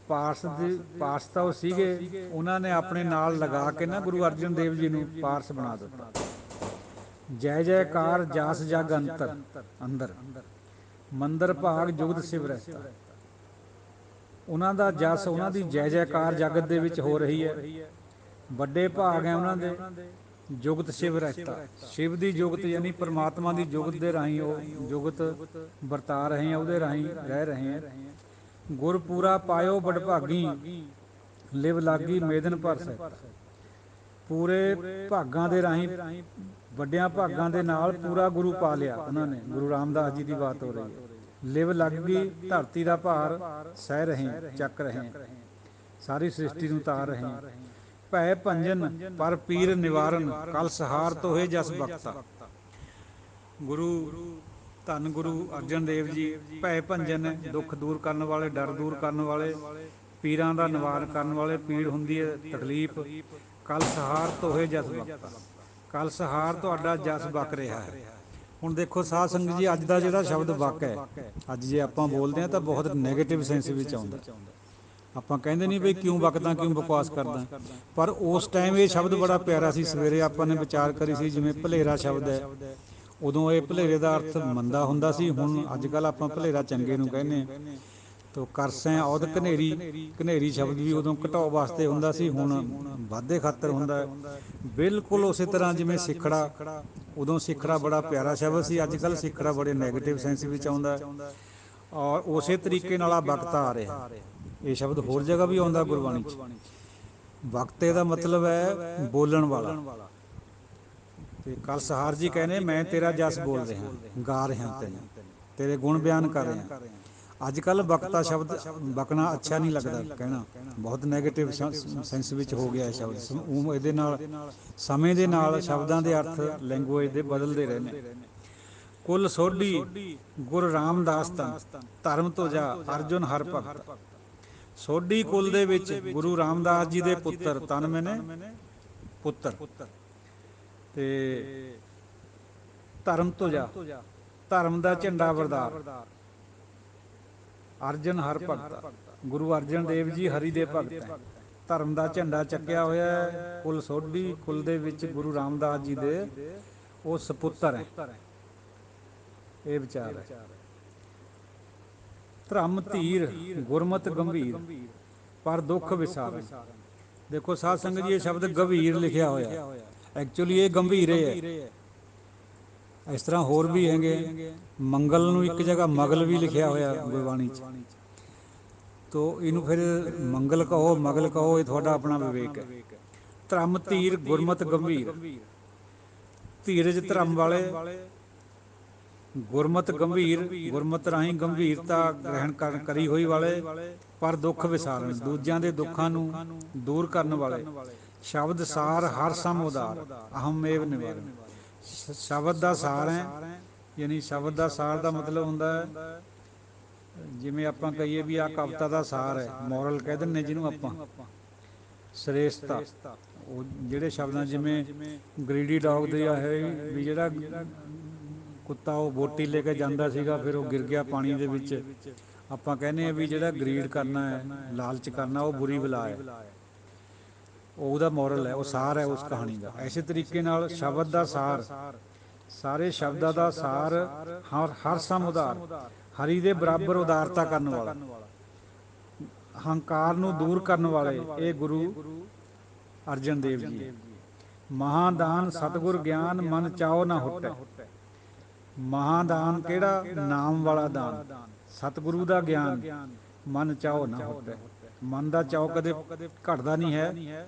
ਪਾਰਸ ਦੀ ਪਾਰਸ ਤਾਂ ਉਹ ਸੀਗੇ, ਉਹਨਾਂ ਨੇ ਆਪਣੇ ਨਾਲ ਲਗਾ ਕੇ ਨਾ ਗੁਰੂ ਅਰਜਨ ਦੇਵ ਜੀ ਨੂੰ ਪਾਰਸ ਬਣਾ ਦਿੱਤਾ। ਜੈ ਜੈਕਾਰ ਜਾਸ ਜਗ ਅੰਤਰ ਅੰਦਰ, ਮੰਦਰ ਭਾਗ ਜੁਗਤ ਸਿਵ ਰਹਿਤਾ। ਉਹਨਾਂ ਦਾ ਜਸ, ਉਹਨਾਂ ਦੀ ਜੈ ਜੈਕਾਰ ਜਗਤ ਦੇ ਵਿੱਚ ਹੋ ਰਹੀ ਹੈ। ਵੱਡੇ ਭਾਗ ਹੈ ਉਹਨਾਂ ਦੇ, ਜੁਗਤ ਸ਼ਿਵ ਰਹਿਤਾ। ਸ਼ਿਵ ਦੀ ਜੁਗਤ ਯਾਨੀ ਪਰਮਾਤਮਾ ਦੀ ਜੁਗਤ ਦੇ ਰਾਹੀਂ ਉਹ ਜੁਗਤ ਵਰਤਾ ਰਹੇ ਹੈ, ਉਹਦੇ ਰਾਹੀਂ ਰਹਿ ਰਹੇ ਹੈ। ਗੁਰ ਪੂਰਾ ਪਾਇਓ ਵਡਭਾਗੀ, ਲਿਵ ਲਾਗੀ ਮੇਦਨ ਭਰ ਸਹਿਤਾ। ਪੂਰੇ ਭਾਗਾਂ ਦੇ ਰਾਹੀਂ, ਵੱਡਿਆਂ ਭਾਗਾਂ ਦੇ ਨਾਲ ਪੂਰਾ ਗੁਰੂ ਪਾ ਲਿਆ ਉਹਨਾਂ ਨੇ। ਗੁਰੂ ਰਾਮਦਾਸ ਜੀ ਦੀ ਬਾਤ ਹੋ ਰਹੀ ਹੈ। ਲਿਵ ਲੱਗੀ, ਧਰਤੀ ਦਾ ਭਾਰ ਸਹਿ ਰਹੇ, ਚੱਕ ਰਹੇ, ਸਾਰੀ ਸ੍ਰਿਸ਼ਟੀ ਨੂੰ ਤਾਰ ਰਹੇ। ਭੈ ਭੰਜਨ ਪਰ ਪੀਰ ਨਿਵਾਰਨ, ਕਲ ਸਹਾਰ ਤੋਹੇ ਜਸ ਬਖਤਾ। ਗੁਰੂ ਧੰਨ ਗੁਰੂ ਅਰਜਨ ਦੇਵ ਜੀ ਭੈ ਭੰਜਨ ਹੈ, ਦੁੱਖ ਦੂਰ ਕਰਨ ਵਾਲੇ, ਡਰ ਦੂਰ ਕਰਨ ਵਾਲੇ, ਪੀਰਾਂ ਦਾ ਨਿਵਾਰਨ ਕਰਨ ਵਾਲੇ। ਪੀੜ ਹੁੰਦੀ ਹੈ, ਤਕਲੀਫ। ਕਲ ਸਹਾਰ ਤੋਹੇ ਜਸ ਬਖਤਾ, ਕਲ ਸਹਾਰ ਤੁਹਾਡਾ ਜਸ ਬਕ ਰਿਹਾ ਹੈ। ਹੁਣ ਦੇਖੋ ਸਾਧ ਸੰਗਤ ਜੀ, ਅੱਜ ਦਾ ਜਿਹੜਾ ਸ਼ਬਦ ਬਕ ਹੈ, ਅੱਜ ਜੇ ਆਪਾਂ ਬੋਲਦੇ ਹਾਂ ਤਾਂ ਬਹੁਤ ਨੈਗੇਟਿਵ ਸੈਂਸ ਵਿੱਚ ਆਉਂਦਾ। ਆਪਾਂ ਕਹਿੰਦੇ ਨਹੀਂ ਬਈ ਕਿਉਂ ਬਕਦਾ, ਕਿਉਂ ਬਕਵਾਸ ਕਰਦਾ, ਪਰ ਉਸ ਟਾਈਮ ਇਹ ਸ਼ਬਦ ਬੜਾ ਪਿਆਰਾ ਸੀ। ਸਵੇਰੇ ਆਪਾਂ ਨੇ ਵਿਚਾਰ ਕਰੀ ਸੀ, ਜਿਵੇਂ ਭਲੇਰਾ ਸ਼ਬਦ ਹੈ, ਉਦੋਂ ਇਹ ਭਲੇਰੇ ਦਾ ਅਰਥ ਮੰਦਾ ਹੁੰਦਾ ਸੀ। ਹੁਣ ਅੱਜ ਕੱਲ੍ਹ ਆਪਾਂ ਭਲੇਰਾ ਚੰਗੇ ਨੂੰ ਕਹਿੰਦੇ ਹਾਂ। ਤੋ ਕਰਸੈਂ ਔਦ ਘਨੇਰੀ, ਘਨੇਰੀ ਸ਼ਬਦ ਵੀ ਉਦੋਂ ਘਟਾਓ ਵਾਸਤੇ ਹੁੰਦਾ ਸੀ, ਹੁਣ ਵਾਧੇ ਖਾਤਰ ਹੁੰਦਾ ਹੈ। ਬਿਲਕੁਲ ਉਸੇ ਤਰ੍ਹਾਂ ਜਿਵੇਂ ਸਿੱਖੜਾ, ਉਦੋਂ ਸਿੱਖੜਾ ਬੜਾ ਪਿਆਰਾ ਸ਼ਬਦ ਸੀ, ਅੱਜ ਕੱਲ੍ਹ ਸਿੱਖੜਾ ਬੜੇ ਨੈਗੇਟਿਵ ਸੈਂਸ ਵਿੱਚ ਆਉਂਦਾ। ਔਰ ਉਸੇ ਤਰੀਕੇ ਨਾਲ ਆ ਬਕਤਾ ਆ ਰਿਹਾ। ਇਹ ਸ਼ਬਦ ਹੋਰ ਜਗ੍ਹਾ ਵੀ ਆਉਂਦਾ ਗੁਰਬਾਣੀ 'ਚ। ਬਕਤੇ ਦਾ ਮਤਲਬ ਹੈ ਬੋਲਣ ਵਾਲਾ। ਤੇ ਕਲ ਸਹਾਰ ਜੀ ਕਹਿੰਦੇ, ਮੈਂ ਤੇਰਾ ਜਸ ਬੋਲ ਰਿਹਾ, ਗਾ ਰਿਹਾ ਤੈਨੂੰ, ਤੇਰੇ ਗੁਣ ਬਿਆਨ ਕਰ ਰਿਹਾ। ਅੱਜ ਕੱਲ੍ਹ ਬਕਤਾ ਸ਼ਬਦ, ਬਕਣਾ ਅੱਛਾ ਨਹੀਂ ਲੱਗਦਾ ਕਹਿਣਾ, ਬਹੁਤ ਨੈਗੇਟਿਵ ਸੈਂਸ ਵਿੱਚ ਹੋ ਗਿਆ ਇਹ ਸ਼ਬਦ। ਇਹਦੇ ਨਾਲ ਸਮੇਂ ਦੇ ਨਾਲ ਸ਼ਬਦਾਂ ਦੇ ਅਰਥ, ਲੈਂਗੁਏਜ ਦੇ ਬਦਲਦੇ ਰਹੇ ਨੇ। ਕੁਲ ਸੋਢੀ ਗੁਰ ਰਾਮਦਾਸ ਤਨ, ਧਰਮ ਤੁਜਾ ਅਰਜੁਨ ਹਰਿ ਭਗਤ। ਸੋਢੀ ਕੁਲ ਦੇ ਵਿੱਚ ਗੁਰੂ ਰਾਮਦਾਸ ਜੀ ਦੇ ਪੁੱਤਰ, ਤਨ ਮੈਨੇ ਪੁੱਤਰ, ਤੇ ਧਰਮ ਤੁਜਾ ਧਰਮ ਦਾ ਝੰਡਾ ਬਰਦਾਰ, ਅਰਜਨ ਹਰਿ ਭਗਤ। ਗੁਰੂ ਅਰਜਨ ਦੇਵ ਜੀ ਹਰੀ ਦੇ ਭਗਤ ਹੈ, ਧਰਮ ਦਾ ਝੰਡਾ ਚੱਕਿਆ ਹੋਇਆ ਹੈ। ਕੁਲ ਸੋਢੀ, ਕੁਲ ਦੇ ਵਿੱਚ ਗੁਰੂ ਰਾਮਦਾਸ ਜੀ ਦੇ ਉਹ ਸਪੁੱਤਰ ਹੈ। ਇਹ ਵਿਚਾਰ ਹੈ। ਧਰਮ ਧੀਰ ਗੁਰਮਤਿ ਗੰਭੀਰ, ਪਰ ਦੁੱਖ ਵਿਸਾਰਨ। ਦੇਖੋ ਸਾਧ ਸੰਗਤ ਜੀ, ਇਹ ਸ਼ਬਦ ਗੰਭੀਰ ਲਿਖਿਆ ਹੋਇਆ, ਐਕਚੁਅਲੀ ਇਹ ਗੰਭੀਰ ਹੈ। ਇਸ ਤਰ੍ਹਾਂ ਹੋਰ ਵੀ ਹੈਗੇ। ਮੰਗਲ ਨੂੰ ਇੱਕ ਜਗ੍ਹਾ ਮਗਲ ਵੀ ਲਿਖਿਆ ਹੋਇਆ ਗੁਰਬਾਣੀ 'ਚ। ਤੋ ਇਹਨੂੰ ਫਿਰ ਮੰਗਲ ਕਹੋ, ਮਗਲ ਕਹੋ, ਇਹ ਤੁਹਾਡਾ ਆਪਣਾ ਵਿਵੇਕ ਹੈ। ਧਰਮ ਧੀਰ ਗੁਰਮਤਿ ਗੰਭੀਰ, ਧੀਰਜ ਧਰਮ ਵਾਲੇ ਗੁਰਮਤਿ ਗੰਭੀਰ, ਗੁਰਮਤਿ ਰਾਹੀਂ ਗੰਭੀਰਤਾ ਗ੍ਰਹਿਣ ਕਰੀ ਹੋਈ ਵਾਲੇ, ਪਰ ਦੁੱਖ ਵਿਸਾਰਨ, ਦੂਜਿਆਂ ਦੇ ਦੁੱਖਾਂ ਨੂੰ ਦੂਰ ਕਰਨ ਵਾਲੇ। ਸ਼ਬਦ ਸਾਰ ਹਰ ਸਮ ਉਦਾਰ, ਅਹਮ ਏਵ ਨਿਵਾਰਨ। ਸ਼ਬਦ ਦਾ ਸਾਰ ਹੈ, ਯਾਨੀ ਸ਼ਬਦ ਦਾ ਸਾਰ ਦਾ ਮਤਲਬ ਹੁੰਦਾ ਹੈ, ਜਿਵੇਂ ਆਪਾਂ ਕਹੀਏ ਵੀ ਆਹ ਕਵਿਤਾ ਦਾ ਸਾਰ ਹੈ, ਮੋਰਲ ਕਹਿ ਦਿੰਦੇ ਜਿਹਨੂੰ ਆਪਾਂ, ਸ੍ਰੇਸ਼ਠਤਾ। ਉਹ ਜਿਹੜੇ ਸ਼ਬਦਾਂ, ਜਿਵੇਂ ਗਰੀਡੀ ਡੌਗ ਦੀ ਹੈ ਵੀ ਜਿਹੜਾ ਕੁੱਤਾ ਉਹ ਬੋਟੀ ਲੈ ਕੇ ਜਾਂਦਾ ਸੀਗਾ, ਫਿਰ ਉਹ ਗਿਰ ਗਿਆ ਪਾਣੀ ਦੇ ਵਿੱਚ। ਆਪਾਂ ਕਹਿੰਦੇ ਹਾਂ ਵੀ ਜਿਹੜਾ ਗਰੀਡ ਕਰਨਾ ਹੈ, ਲਾਲਚ ਕਰਨਾ, ਉਹ ਬੁਰੀ ਬਲਾ ਹੈ। ਉਹਦਾ ਮੋਰਲ ਹੈ, ਉਹ ਸਾਰ ਹੈ ਉਸ ਕਹਾਣੀ ਦਾ। ਇਸੇ ਤਰੀਕੇ ਨਾਲ ਸ਼ਬਦ ਦਾ ਸਾਰ, ਸਾਰੇ ਸ਼ਬਦਾਂ ਦਾ ਸਾਰ ਹਰ ਸਮ ਉਦਾਰ, ਹਰੀ ਦੇ ਬਰਾਬਰ ਉਦਾਰਤਾ ਕਰਨ ਵਾਲਾ, ਹੰਕਾਰ ਨੂੰ ਦੂਰ ਕਰਨ ਵਾਲੇ, ਇਹ ਗੁਰੂ ਅਰਜਨ ਦੇਵ ਜੀ ਹੈ। ਮਹਾਦਾਨ ਸਤਿਗੁਰ ਗਿਆਨ, ਮਨ ਚਾਓ ਨਾ ਹੁਟੈ। ਮਹਾਦਾਨ ਕਿਹੜਾ? ਨਾਮ ਵਾਲਾ ਦਾਨ, ਸਤਿਗੁਰੂ ਦਾ ਗਿਆਨ, ਮਨ ਚਾਓ ਨਾ ਹੁਟੈ। ਮਨ ਦਾ ਚਾਓ ਕਦੇ ਘਟਦਾ ਨਹੀਂ ਹੈ।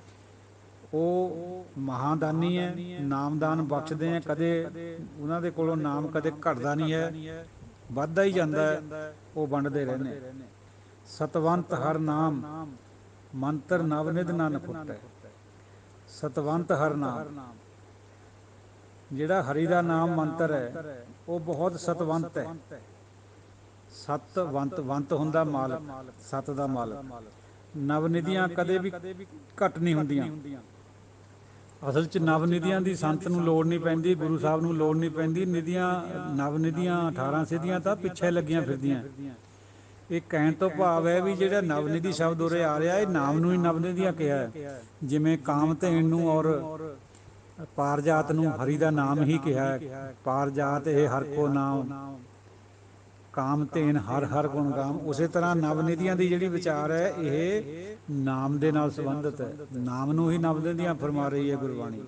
ਉਹ ਮਹਾਦਾਨੀ ਹੈ, ਨਾਮਦਾਨ ਬਖਸ਼ਦੇ ਹੈ, ਕਦੇ ਉਹਨਾਂ ਦੇ ਕੋਲੋਂ ਨਾਮ ਕਦੇ ਘਟਦਾ ਨਹੀਂ ਹੈ, ਵੱਧਦਾ ਹੀ ਜਾਂਦਾ ਹੈ, ਉਹ ਵੰਡਦੇ ਰਹਿੰਦੇ। ਸਤਵੰਤ ਹਰ ਨਾਮ, ਮੰਤਰ ਨਵਨਿਧ ਨਨ ਖੁੱਟੈ। ਸਤਵੰਤ ਹਰ ਨਾਮ, ਜਿਹੜਾ ਹਰੀ ਦਾ ਨਾਮ ਮੰਤਰ ਹੈ, ਉਹ ਬਹੁਤ ਸਤਵੰਤ ਹੈ। ਸਤਵੰਤ, ਵੰਤ ਹੁੰਦਾ ਮਾਲਕ, ਸਤ ਦਾ ਮਾਲਕ। ਨਵਨਿਧੀਆਂ ਕਦੇ ਵੀ ਘੱਟ ਨਹੀਂ ਹੁੰਦੀਆਂ। ਅਸਲ 'ਚ ਨਵਨਿਧੀਆਂ ਦੀ ਸੰਤ ਨੂੰ ਲੋੜ ਨਹੀਂ ਪੈਂਦੀ, ਗੁਰੂ ਸਾਹਿਬ ਨੂੰ ਲੋੜ ਨਹੀਂ ਪੈਂਦੀ। ਨਿਧੀਆਂ, ਨਵਨਿਧੀਆਂ 18 ਸਿੱਧੀਆਂ ਤਾਂ ਪਿੱਛੇ ਲੱਗੀਆਂ ਫਿਰਦੀਆਂ। ਇਹ ਕਹਿਣ ਤੋਂ ਭਾਵ ਹੈ ਵੀ ਜਿਹੜਾ ਨਵਨਿਧੀ ਸ਼ਬਦ ਉਰੇ ਆ ਰਿਹਾ, ਇਹ ਨਾਮ ਨੂੰ ਹੀ ਨਵਨਿਧੀਆਂ ਕਿਹਾ ਹੈ। ਜਿਵੇਂ ਕਾਮਧੇਨ ਨੂੰ ਔਰ ਪਾਰਜਾਤ ਨੂੰ ਹਰੀ ਦਾ ਨਾਮ ਹੀ ਕਿਹਾ ਹੈ। ਪਾਰਜਾਤ ਇਹ ਹਰ ਕੋ ਨਾਮ, ਕਾਮਧੇਨ ਹਰ ਹਰ ਗੁਣ ਗਾਮ। ਉਸੇ ਤਰ੍ਹਾਂ ਨਵਨਿਧੀਆਂ ਦੀ ਜਿਹੜੀ ਵਿਚਾਰ ਹੈ, ਇਹ ਨਾਮ ਦੇ ਨਾਲ ਸੰਬੰਧਿਤ ਹੈ। ਨਾਮ ਨੂੰ ਹੀ ਨਵਨਿਧੀਆਂ ਫਰਮਾ ਰਹੀ ਹੈ ਗੁਰਬਾਣੀ,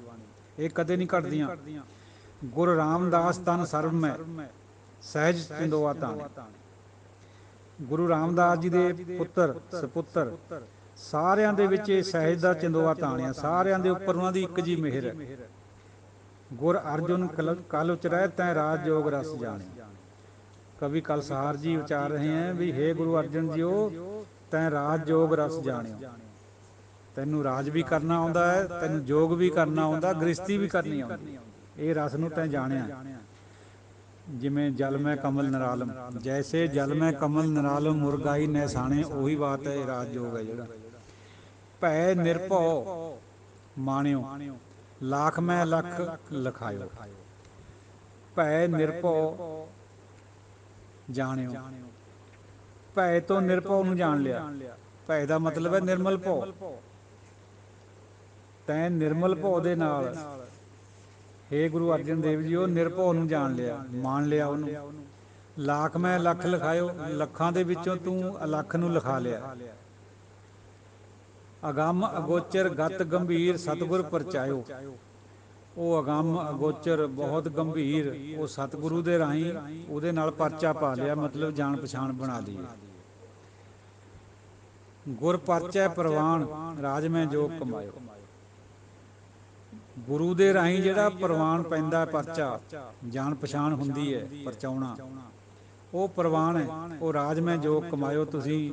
ਇਹ ਕਦੇ ਨਹੀਂ ਘਟਦੀਆਂ। ਗੁਰੂ ਰਾਮਦਾਸ ਤਨ ਸਰਬ ਮੈਂ, ਸਹਿਜ ਚਿੰਦੋਆ ਤਾਣੇ। ਗੁਰੂ ਰਾਮਦਾਸ ਜੀ ਦੇ ਪੁੱਤਰ ਸਪੁੱਤਰ, ਸਾਰਿਆਂ ਦੇ ਵਿੱਚ ਇਹ ਸਹਿਜ ਦਾ ਚੰਦੋਆ ਤਾਣਿਆ। ਸਾਰਿਆਂ ਦੇ ਉੱਪਰ ਉਹਨਾਂ ਦੀ ਇੱਕ ਜੀ ਮਿਹਰ ਹੈ। ਗੁਰ ਅਰਜੁਨ ਕਲ ਉਚਰੈ, ਤੈਂ ਰਾਜ ਜੋਗ ਰਸ ਜਾਣਿਆ। ਕਵੀ ਕਲਸਹਾਰ ਜੀ ਵਿਚਾਰ ਰਹੇ ਹੈ ਵੀ ਹੇ ਗੁਰੂ ਅਰਜਨ ਜੀਓ, ਤੈਂ ਰਾਜ ਜੋਗ ਰਸ ਜਾਣਿਓ। ਤੈਨੂੰ ਰਾਜ ਵੀ ਕਰਨਾ ਆਉਂਦਾ ਹੈ, ਤੈਨੂੰ ਜੋਗ ਵੀ ਕਰਨਾ ਆਉਂਦਾ, ਗ੍ਰਸਤੀ ਵੀ ਕਰਨੀ ਆਉਂਦੀ। ਇਹ ਰਸ ਨੂੰ ਤੈਂ ਜਾਣਿਆ। ਜਿਵੇਂ ਜਲ ਮੈਂ ਕਮਲ ਨਿਰਾਲਮ, ਜੈਸੇ ਜਲ ਮੈਂ ਕਮਲ ਨਿਰਾਲਮ ਮੁਰਗਾਈ ਨੈਸਾਣੇ, ਉਹੀ ਬਾਤ ਹੈ ਰਾਜ ਜੋਗ ਹੈ ਜਿਹੜਾ। ਭੈ ਨਿਰਭਉ ਮਾਣਿਓ, ਲਾਖ ਮੈਂ ਲਖ ਲਖਾਇਓ। ਭੈ ਨਿਰਭਉ ਜਾਣਿਓ, ਭੈ ਤੋਂ ਨਿਰਭਉ ਨੂੰ ਜਾਣ ਲਿਆ। ਭੈ ਦਾ ਮਤਲਬ ਹੈ ਨਿਰਮਲ ਭਉ। ਤੈਂ ਨਿਰਮਲ ਭਉ ਦੇ ਨਾਲ, ਹੇ ਗੁਰੂ ਅਰਜਨ ਦੇਵ ਜੀ, ਉਹ ਨਿਰਭਉ ਨੂੰ ਜਾਣ ਲਿਆ, ਮਾਣ ਲਿਆ ਉਹਨੂੰ। ਲਾਖ ਮੈਂ ਲੱਖ ਲਿਖਾਇਓ, ਲੱਖਾਂ ਦੇ ਵਿੱਚੋਂ ਤੂੰ ਅਲੱਖ ਨੂੰ ਲਿਖਾ ਲਿਆ। ਅਗੰਮ ਅਗੋਚਰ ਗਤ ਗੰਭੀਰ, ਸਤਿਗੁਰ ਪਰਚਾਇਓ। ਉਹ ਅਗੰਮ ਅਗੋਚਰ, ਬਹੁਤ ਗੰਭੀਰ, ਉਹ ਸਤਿਗੁਰੂ ਦੇ ਰਾਹੀਂ ਉਹਦੇ ਨਾਲ ਪਰਚਾ ਪਾ ਲਿਆ, ਮਤਲਬ ਜਾਣ ਪਛਾਣ ਬਣਾ ਲਈ ਹੈ। ਗੁਰ ਪਰਚੈ ਪ੍ਰਵਾਨ, ਰਾਜ ਮੈਂ ਜੋਗ ਕਮਾਇਓ। ਗੁਰੂ ਦੇ ਰਾਹੀਂ ਜਿਹੜਾ ਪ੍ਰਵਾਨ ਪੈਂਦਾ ਪਰਚਾ, ਜਾਣ ਪਛਾਣ ਹੁੰਦੀ ਹੈ, ਪਰਚਾਉਣਾ, ਉਹ ਪ੍ਰਵਾਨ ਹੈ। ਉਹ ਰਾਜ ਮੈਂ ਜੋਗ ਕਮਾਇਓ। ਤੁਸੀਂ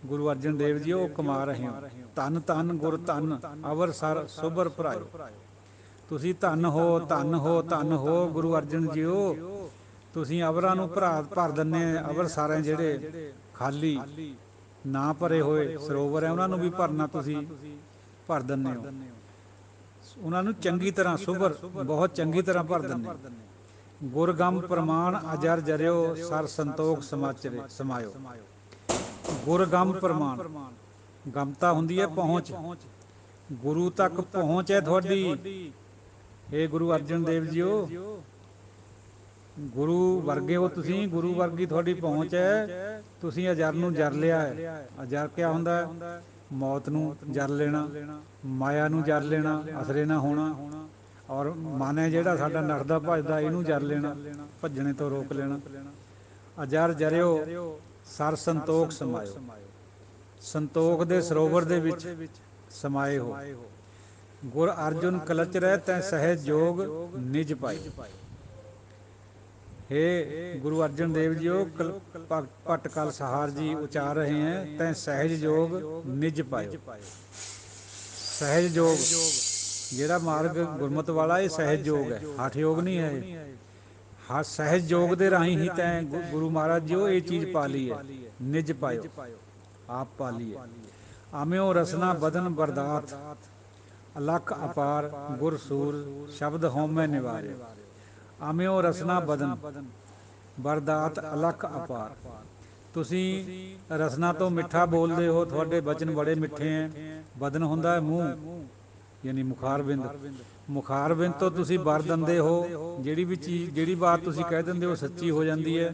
ਗੁਰੂ ਅਰਜਨ ਦੇਵ ਜੀ ਉਹ ਕਮਾ ਰਹੇ ਹੋ। ਧੰਨ ਧੰਨ ਗੁਰ ਧੰਨ, ਅਵਰ ਸਰ ਸੋਭਰ ਭਰਾਇਓ। ਤੁਸੀਂ ਧੰਨ ਹੋ, ਧੰਨ ਹੋ, ਧੰਨ ਹੋ ਗੁਰੂ ਅਰਜਨ ਜੀਓ, ਤੁਸੀਂ ਅਵਰਾਂ ਨੂੰ ਭਰ ਦਿੰਦੇ। ਅਵਰ ਸਾਰੇ ਜਿਹੜੇ ਖਾਲੀ ਨਾ ਭਰੇ ਹੋਏ ਸਰੋਵਰ ਹੈ, ਉਹਨਾਂ ਨੂੰ ਵੀ ਭਰਨਾ ਤੁਸੀਂ ਭਰ ਦਿੰਦੇ ਹੋ। ਉਹਨਾਂ ਨੂੰ ਚੰਗੀ ਤਰ੍ਹਾਂ ਸੁਭਰ, ਬਹੁਤ ਚੰਗੀ ਤਰ੍ਹਾਂ ਭਰ ਦਿੰਦੇ। ਗੁਰਗੰਮ ਪ੍ਰਮਾਣ ਅਜਰ ਜਰਿਓ, ਸਰ ਸੰਤੋਖ ਸਮਾਇਓ। ਗੁਰਗੰਮ ਪ੍ਰਮਾਣ, ਗਮਤਾ ਹੁੰਦੀ ਹੈ ਪਹੁੰਚ, ਗੁਰੂ ਤੱਕ ਪਹੁੰਚ ਹੈ ਤੁਹਾਡੀ। ਹੇ ਗੁਰੂ ਅਰਜਨ ਦੇਵ ਜੀਓ, ਗੁਰੂ ਵਰਗੇ ਹੋ ਤੁਸੀਂ, ਗੁਰੂ ਵਰਗੀ ਤੁਹਾਡੀ ਪਹੁੰਚ ਹੈ। ਤੁਸੀਂ ਅਜਰ ਨੂੰ ਜਰ ਲਿਆ ਹੈ। ਅਜਰ ਕਿਆ ਹੁੰਦਾ ਹੈ? ਮੌਤ ਨੂੰ ਜਰ ਲੈਣਾ, ਮਾਇਆ ਨੂੰ ਜਰ ਲੈਣਾ, ਅਸਰੇ ਨਾ ਹੋਣਾ। ਔਰ ਮਨ ਹੈ ਜਿਹੜਾ ਸਾਡਾ ਨੱਠਦਾ ਭੱਜਦਾ, ਇਹਨੂੰ ਜਰ ਲੈਣਾ, ਭੱਜਣੇ ਤੋਂ ਰੋਕ ਲੈਣਾ। ਅਜਰ ਜਰਿਓ, ਸਰ ਸੰਤੋਖ ਸਮਾਇਓ। ਸੰਤੋਖ ਦੇ ਸਰੋਵਰ ਦੇ ਵਿੱਚ ਸਮਾਏ ਹੋ। ਗੁਰ ਅਰਜੁਨ ਕਲਚਰੈ, ਤੈਂ ਸਹਿਜ ਜੋਗ ਨਿਜ ਪਾਇਓ। हे गुरु अर्जन देव जी भट्ट कल सहार जी उचार रहे हैं, तैं सहज योग निज पायो। सहज योग ਜਿਹੜਾ ਮਾਰਗ ਗੁਰਮਤ ਵਾਲਾ ਇਹ ਸਹਿਜ ਯੋਗ ਹੈ, ਹਠ ਯੋਗ ਨਹੀਂ ਹੈ ਇਹ। ਹਾਂ, ਸਹਿਜ ਯੋਗ ਦੇ ਰਾਹੀਂ ਹੀ ਤੈਂ ਗੁਰੂ ਮਹਾਰਾਜ ਜੀ ਇਹ ਚੀਜ਼ ਪਾ ਲਈ ਹੈ, ਨਿਜ ਪਾਇਓ, ਆਪ ਪਾ ਲਈ ਹੈ। ਆਮਿਓ ਰਸਨਾ ਬਦਨ ਬਰਦਾਤ, ਅਲਖ ਅਪਾਰ ਗੁਰ ਸੂਰ ਸ਼ਬਦ ਹਉਮੈ ਨਿਵਾਰਿਓ। ਆਮਿਓ ਰਸਨਾ ਬਦਨ ਬਰਦਾਤ ਅਲਖ ਅਪਾਰ, ਤੁਸੀਂ ਰਸਨਾ ਤੋਂ ਮਿੱਠਾ ਬੋਲਦੇ ਹੋ, ਤੁਹਾਡੇ ਬਚਨ ਬੜੇ ਮਿੱਠੇ ਹੈ। ਬਦਨ ਹੁੰਦਾ ਹੈ ਮੂੰਹ, ਯਾਨੀ ਮੁਖਾਰਬਿੰਦ। ਮੁਖਾਰਬਿੰਦ ਤੋਂ ਤੁਸੀਂ ਵਰ ਦਿੰਦੇ ਹੋ, ਜਿਹੜੀ ਵੀ ਚੀਜ਼ ਜਿਹੜੀ ਬਾਤ ਤੁਸੀਂ ਕਹਿ ਦਿੰਦੇ ਹੋ ਸੱਚੀ ਹੋ ਜਾਂਦੀ ਹੈ।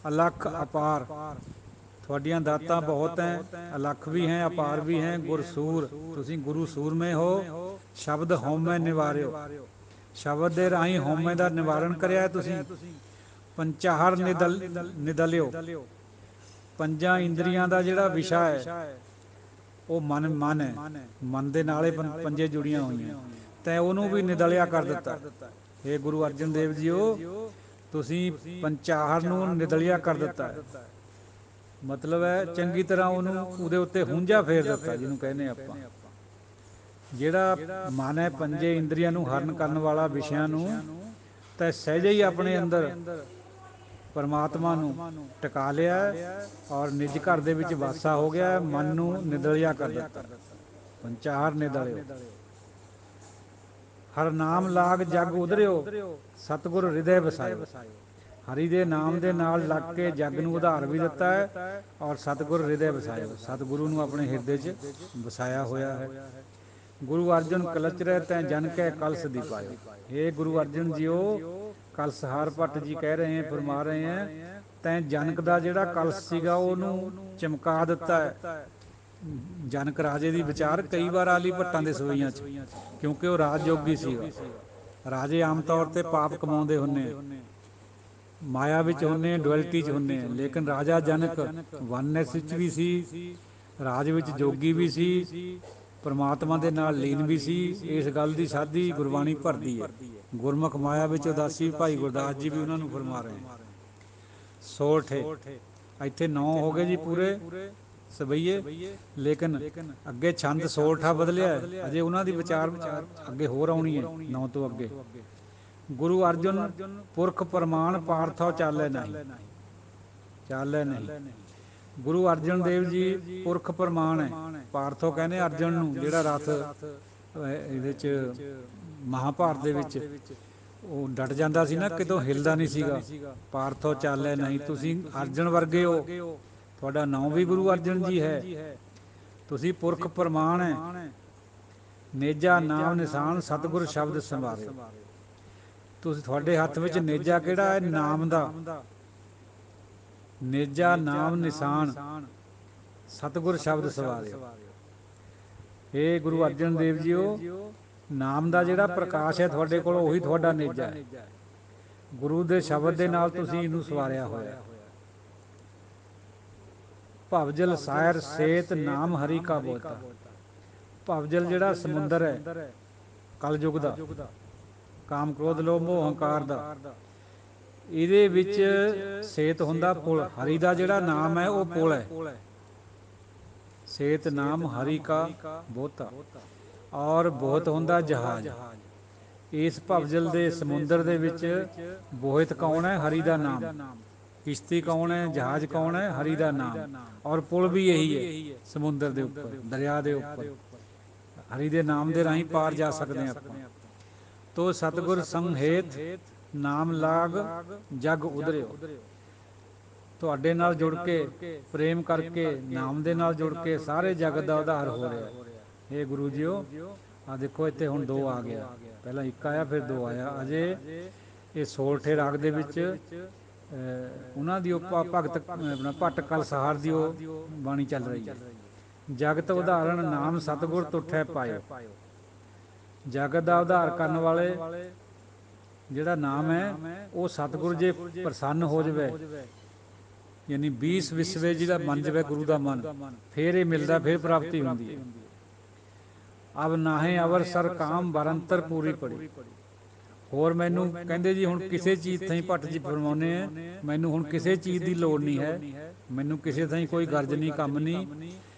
ਅਲਖ ਅਪਾਰ, ਤੁਹਾਡੀਆਂ ਦਾਤਾਂ ਬਹੁਤ ਹੈ, ਅਲਖ ਵੀ ਹੈ ਅਪਾਰ ਵੀ ਹੈ। ਗੁਰਸੂਰ, ਤੁਸੀਂ ਗੁਰੂ ਸੂਰਮੇ ਹੋ। ਸ਼ਬਦ ਹਉਮੈ ਨਿਵਾਰਿਓ, ਸ਼ਬਦ ਦੇ ਰਾਹੀਂ ਹਉਮੈ ਦਾ ਨਿਵਾਰਨ ਕਰਿਆ ਤੁਸੀਂ। ਪੰਚਾਹਰ ਨਿਦਲਿਓ, ਪੰਜਾਂ ਇੰਦਰੀਆਂ ਦਾ ਜਿਹੜਾ ਵਿਸ਼ਾ ਹੈ ਉਹ ਮਨ ਹੈ। ਮਨ ਦੇ ਨਾਲੇ ਪੰਜੇ ਜੁੜੀਆਂ ਹੋਈਆਂ, ਤੈਂ ਉਹਨੂੰ ਵੀ ਨਿਦਲਿਆ ਕਰ ਦਿੱਤਾ। ਇਹ ਗੁਰੂ ਅਰਜਨ ਦੇਵ ਜੀਓ, ਤੁਸੀਂ ਪੰਚਾਹਰ ਨੂੰ ਨਿਦਲਿਆ ਕਰ ਦਿੱਤਾ ਹੈ। ਮਤਲਬ ਹੈ ਚੰਗੀ ਤਰ੍ਹਾਂ ਉਹਨੂੰ ਉਹਦੇ ਉੱਤੇ ਹੁੰਝਾ ਫੇਰ ਦਿੱਤਾ, ਜਿਹਨੂੰ ਕਹਿੰਦੇ ਆਪਾਂ। ਜਿਹੜਾ ਮਨ ਹੈ ਪੰਜੇ ਇੰਦਰੀਆਂ ਨੂੰ ਹਰਨ ਕਰਨ ਵਾਲਾ ਵਿਸ਼ਿਆਂ ਨੂੰ, ਤਾਂ ਸਹਿਜੇ ਹੀ ਆਪਣੇ ਅੰਦਰ ਪਰਮਾਤਮਾ ਨੂੰ ਟਿਕਾ ਲਿਆ ਔਰ ਨਿਜ ਘਰ ਦੇ ਵਿੱਚ ਵਾਸਾ ਹੋ ਗਿਆ। ਮਨ ਨੂੰ ਨਿਦਲਿਆ ਕਰ ਦਿੱਤਾ, ਪੰਚਾਹਰ ਨਿਦਲਿਓ। ਹਰ ਨਾਮ ਲਾਗ ਜਗ ਉਧਰਿਓ, ਸਤਿਗੁਰ ਹਿਰਦੈ ਵਸਾਇਓ। ਹਰੀ ਦੇ ਨਾਮ ਦੇ ਨਾਲ ਲੱਗ ਕੇ ਜੱਗ ਨੂੰ ਉਧਾਰ ਵੀ ਦਿੱਤਾ ਹੈ ਔਰ ਸਤਿਗੁਰ ਹਿਰਦੈ ਵਸਾਇਓ, ਸਤਿਗੁਰੂ ਨੂੰ ਆਪਣੇ ਹਿਰਦੇ 'ਚ ਵਸਾਇਆ ਹੋਇਆ ਹੈ। ਗੁਰੂ ਅਰਜਨ ਕਲਚਰੈ ਤੈਂ ਜਨ ਕੈ ਕਲਸ ਦੀ ਪਾਇਓ। ਇਹ ਗੁਰੂ ਅਰਜਨ ਜੀਓ, ਕਲਸਹਾਰ ਭੱਟ ਜੀ ਕਹਿ ਰਹੇ ਹੈ, ਫਰਮਾ ਰਹੇ ਹੈ, ਤੈਂ ਜਨਕ ਦਾ ਜਿਹੜਾ ਕਲਸ ਸੀਗਾ ਉਹਨੂੰ ਚਮਕਾ ਦਿੱਤਾ ਹੈ। ਜਨਕ ਰਾਜੇ ਦੀ ਵਿਚਾਰ ਕਈ ਵਾਰ ਆਲੀ ਭੱਟਾਂ ਦੇ ਸਵਈਆਂ 'ਚ, ਕਿਉਂਕਿ ਉਹ ਰਾਜਯੋਗੀ ਸੀਗਾ। ਰਾਜੇ ਆਮ ਤੌਰ 'ਤੇ ਪਾਪ ਕਮਾਉਂਦੇ ਹੁੰਦੇ, ਮਾਇਆ ਵਿੱਚ ਹੁੰਦੇ, ਡੁਅਲਟੀ 'ਚ ਹੁੰਦੇ, ਲੇਕਿਨ ਰਾਜਾ ਜਨਕ ਵਨਨੈਸ ਵਿੱਚ ਵੀ ਸੀ, ਰਾਜ ਵਿੱਚ ਜੋਗੀ ਵੀ ਸੀ, ਪਰਮਾਤਮਾ ਦੇ ਨਾਲ ਲੀਨ ਵੀ ਸੀ। ਇਸ ਗੱਲ ਦੀ ਸਾਦੀ ਗੁਰਬਾਣੀ ਭਰਦੀ ਹੈ। ਗੁਰਮੁਖ ਮਾਇਆ ਵਿੱਚ ਉਦਾਸੀ, ਭਾਈ ਗੁਰਦਾਸ ਜੀ ਵੀ ਉਹਨਾਂ ਨੂੰ ਫਰਮਾ ਰਹੇ। ਸੋਠੇ ਇੱਥੇ 9 ਹੋ ਗਏ ਜੀ ਪੂਰੇ ਸਵਈਏ, ਲੇਕਿਨ ਅੱਗੇ ਛੰਦ ਸੋਠਾ ਬਦਲਿਆ, ਅਜੇ ਉਹਨਾਂ ਦੀ ਵਿਚਾਰ ਅੱਗੇ ਹੋਰ ਆਉਣੀ ਹੈ 9 ਤੋਂ ਅੱਗੇ। ਗੁਰੂ ਅਰਜਨ ਪੁਰਖ ਪ੍ਰਮਾਣ ਪਾਰਥੋ ਚਾਲੇ ਨਹੀਂ, ਚਾਲੇ ਨਹੀਂ। ਗੁਰੂ ਅਰਜਨ ਦੇਵ ਜੀ ਪੁਰਖ ਪ੍ਰਮਾਣ ਹੈ। ਪਾਰਥੋ ਕਹਿੰਦੇ ਅਰਜਨ ਨੂੰ, ਜਿਹੜਾ ਰਥ ਇਹਦੇ 'ਚ ਮਹਾਭਾਰਤ ਦੇ ਵਿੱਚ ਉਹ ਡਟ ਜਾਂਦਾ ਸੀ ਨਾ, ਕਿਤੋਂ ਹਿਲਦਾ ਨਹੀਂ ਸੀਗਾ। ਪਾਰਥੋ ਚਾਲੇ ਨਹੀਂ, ਤੁਸੀਂ ਅਰਜਨ ਵਰਗੇ ਹੋ, ਤੁਹਾਡਾ ਨਾਂ ਵੀ ਗੁਰੂ ਅਰਜਨ ਜੀ ਹੈ। ਤੁਸੀਂ ਪੁਰਖ ਪ੍ਰਮਾਣ ਹੈ। ਨੇਜਾ ਨਾਮ ਨਿਸ਼ਾਨ ਸਤਿਗੁਰ ਸ਼ਬਦ ਸੰਭਾਰਿਓ। ਤੁਸੀਂ, ਤੁਹਾਡੇ ਹੱਥ ਵਿੱਚ ਨੇਜਾ ਕਿਹੜਾ ਹੈ? ਨਾਮ ਦਾ ਨੇਜਾ, ਨਾਮ ਨਿਸ਼ਾਨ ਸਤਿਗੁਰ ਸ਼ਬਦ ਸੰਭਾਰਿਓ। ਇਹ ਗੁਰੂ ਅਰਜਨ ਦੇਵ ਜੀਓ, ਨਾਮ ਦਾ ਜਿਹੜਾ ਪ੍ਰਕਾਸ਼ ਹੈ ਤੁਹਾਡੇ ਕੋਲ, ਉਹੀ ਤੁਹਾਡਾ ਨੇਜਾ ਹੈ। ਗੁਰੂ ਦੇ ਸ਼ਬਦ ਦੇ ਨਾਲ ਤੁਸੀਂ ਇਹਨੂੰ ਸਵਾਰਿਆ ਹੋਇਆ। ਭਵਜਲ ਸਾਇਰ ਸੇਤ ਨਾਮ ਹਰੀ ਕਾ ਬੋਤਾ। ਭਵਜਲ ਜਿਹੜਾ ਸਮੁੰਦਰ ਹੈ ਕਲਯੁਗ ਦਾ, ਕਾਮ ਕ੍ਰੋਧ ਲੋਭ ਮੋਹ ਹੰਕਾਰ ਦਾ, ਇਹਦੇ ਵਿੱਚ ਸੇਤ ਹੁੰਦਾ ਪੁਲ। ਹਰੀ ਦਾ ਜਿਹੜਾ ਨਾਮ ਹੈ ਉਹ ਪੁਲ ਹੈ। ਸੇਤ ਨਾਮ ਹਰੀ ਕਾ ਬੋਤਾ, ਔਰ ਬੋਹਤ ਹੁੰਦਾ ਜਹਾਜ਼। ਇਸ ਭਵਜਲ ਦੇ ਸਮੁੰਦਰ ਦੇ ਵਿੱਚ ਬੋਹਿਤ ਕੌਣ ਹੈ? ਹਰੀ ਦਾ ਨਾਮ। ਕਿਸ਼ਤੀ ਕੌਣ ਹੈ? ਜਹਾਜ਼ ਕੌਣ ਹੈ? ਹਰੀ ਦਾ ਨਾਮ। ਔਰ ਪੁਲ ਵੀ ਇਹੀ ਹੈ, ਸਮੁੰਦਰ ਦੇ ਉੱਪਰ, ਦਰਿਆ ਦੇ ਉੱਪਰ। ਹਰੀ ਦੇ ਨਾਮ ਦੇ ਰਾਹੀਂ ਪਾਰ ਜਾ ਸਕਦੇ ਹਾਂ ਆਪਾਂ। ਤੋ ਸਤਿਗੁਰ ਸੰਗ ਹੇਤ ਨਾਮ ਲਾਗ ਜਗ ਉਧਰਿਓ। ਤੁਹਾਡੇ ਨਾਲ ਜੁੜ ਕੇ, ਪ੍ਰੇਮ ਕਰਕੇ, ਨਾਮ ਦੇ ਨਾਲ ਜੁੜ ਕੇ ਸਾਰੇ ਜਗਤ ਦਾ ਉਧਾਰ ਹੋ ਰਿਹਾ। ਇਹ ਗੁਰੂ ਜੀਓ, ਆਹ ਦੇਖੋ ਇੱਥੇ ਹੁਣ 2 ਆ ਗਿਆ, ਪਹਿਲਾਂ 1 ਆਇਆ ਫਿਰ 2 ਆਇਆ। ਅਜੇ ਇਹ ਸੋਲਠੇ ਰਾਗ ਦੇ ਵਿੱਚ ਉਹਨਾਂ ਦੀ ਉਹ ਭਗਤ ਆਪਣਾ ਭੱਟ ਕਲਸਹਾਰ ਦੀ ਉਹ ਬਾਣੀ ਚੱਲ ਰਹੀ ਹੈ। ਜਗਤ ਉਦਾਹਰਣ ਨਾਮ ਸਤਿਗੁਰ ਤੁਠੈ ਪਾਇਓ। ਜਗਤ ਦਾ ਉਧਾਰ ਕਰਨ ਵਾਲੇ ਜਿਹੜਾ ਨਾਮ ਹੈ ਉਹ ਸਤਿਗੁਰ ਜੇ ਪ੍ਰਸੰਨ ਹੋ ਜਾਵੇ, ਯਾਨੀ 20 ਵਿਸਵੇ ਜਿਹੜਾ ਮੰਨ ਜਾਵੇ ਗੁਰੂ ਦਾ ਮਨ, ਫਿਰ ਇਹ ਮਿਲਦਾ, ਫਿਰ ਪ੍ਰਾਪਤੀ ਹੁੰਦੀ ਹੈ। ਅਬ ਨਾਹੇ ਅਵਰ ਸਰ ਕਾਮ ਬਰੰਤਰ ਪੂਰੀ ਪੜੀ। ਹੋਰ ਮੈਨੂੰ ਕਹਿੰਦੇ ਜੀ ਹੁਣ ਕਿਸੇ ਚੀਜ਼ ਥਾਈਂ ਭੱਟ ਜੀ ਫਰਮਾਉਂਦੇ ਆ, ਮੈਨੂੰ ਹੁਣ ਕਿਸੇ ਚੀਜ਼ ਦੀ ਲੋੜ ਨਹੀਂ ਹੈ, ਮੈਨੂੰ ਕਿਸੇ ਥਾਈਂ ਕੋਈ ਗਰਜ ਨਹੀਂ, ਕੰਮ ਨਹੀਂ।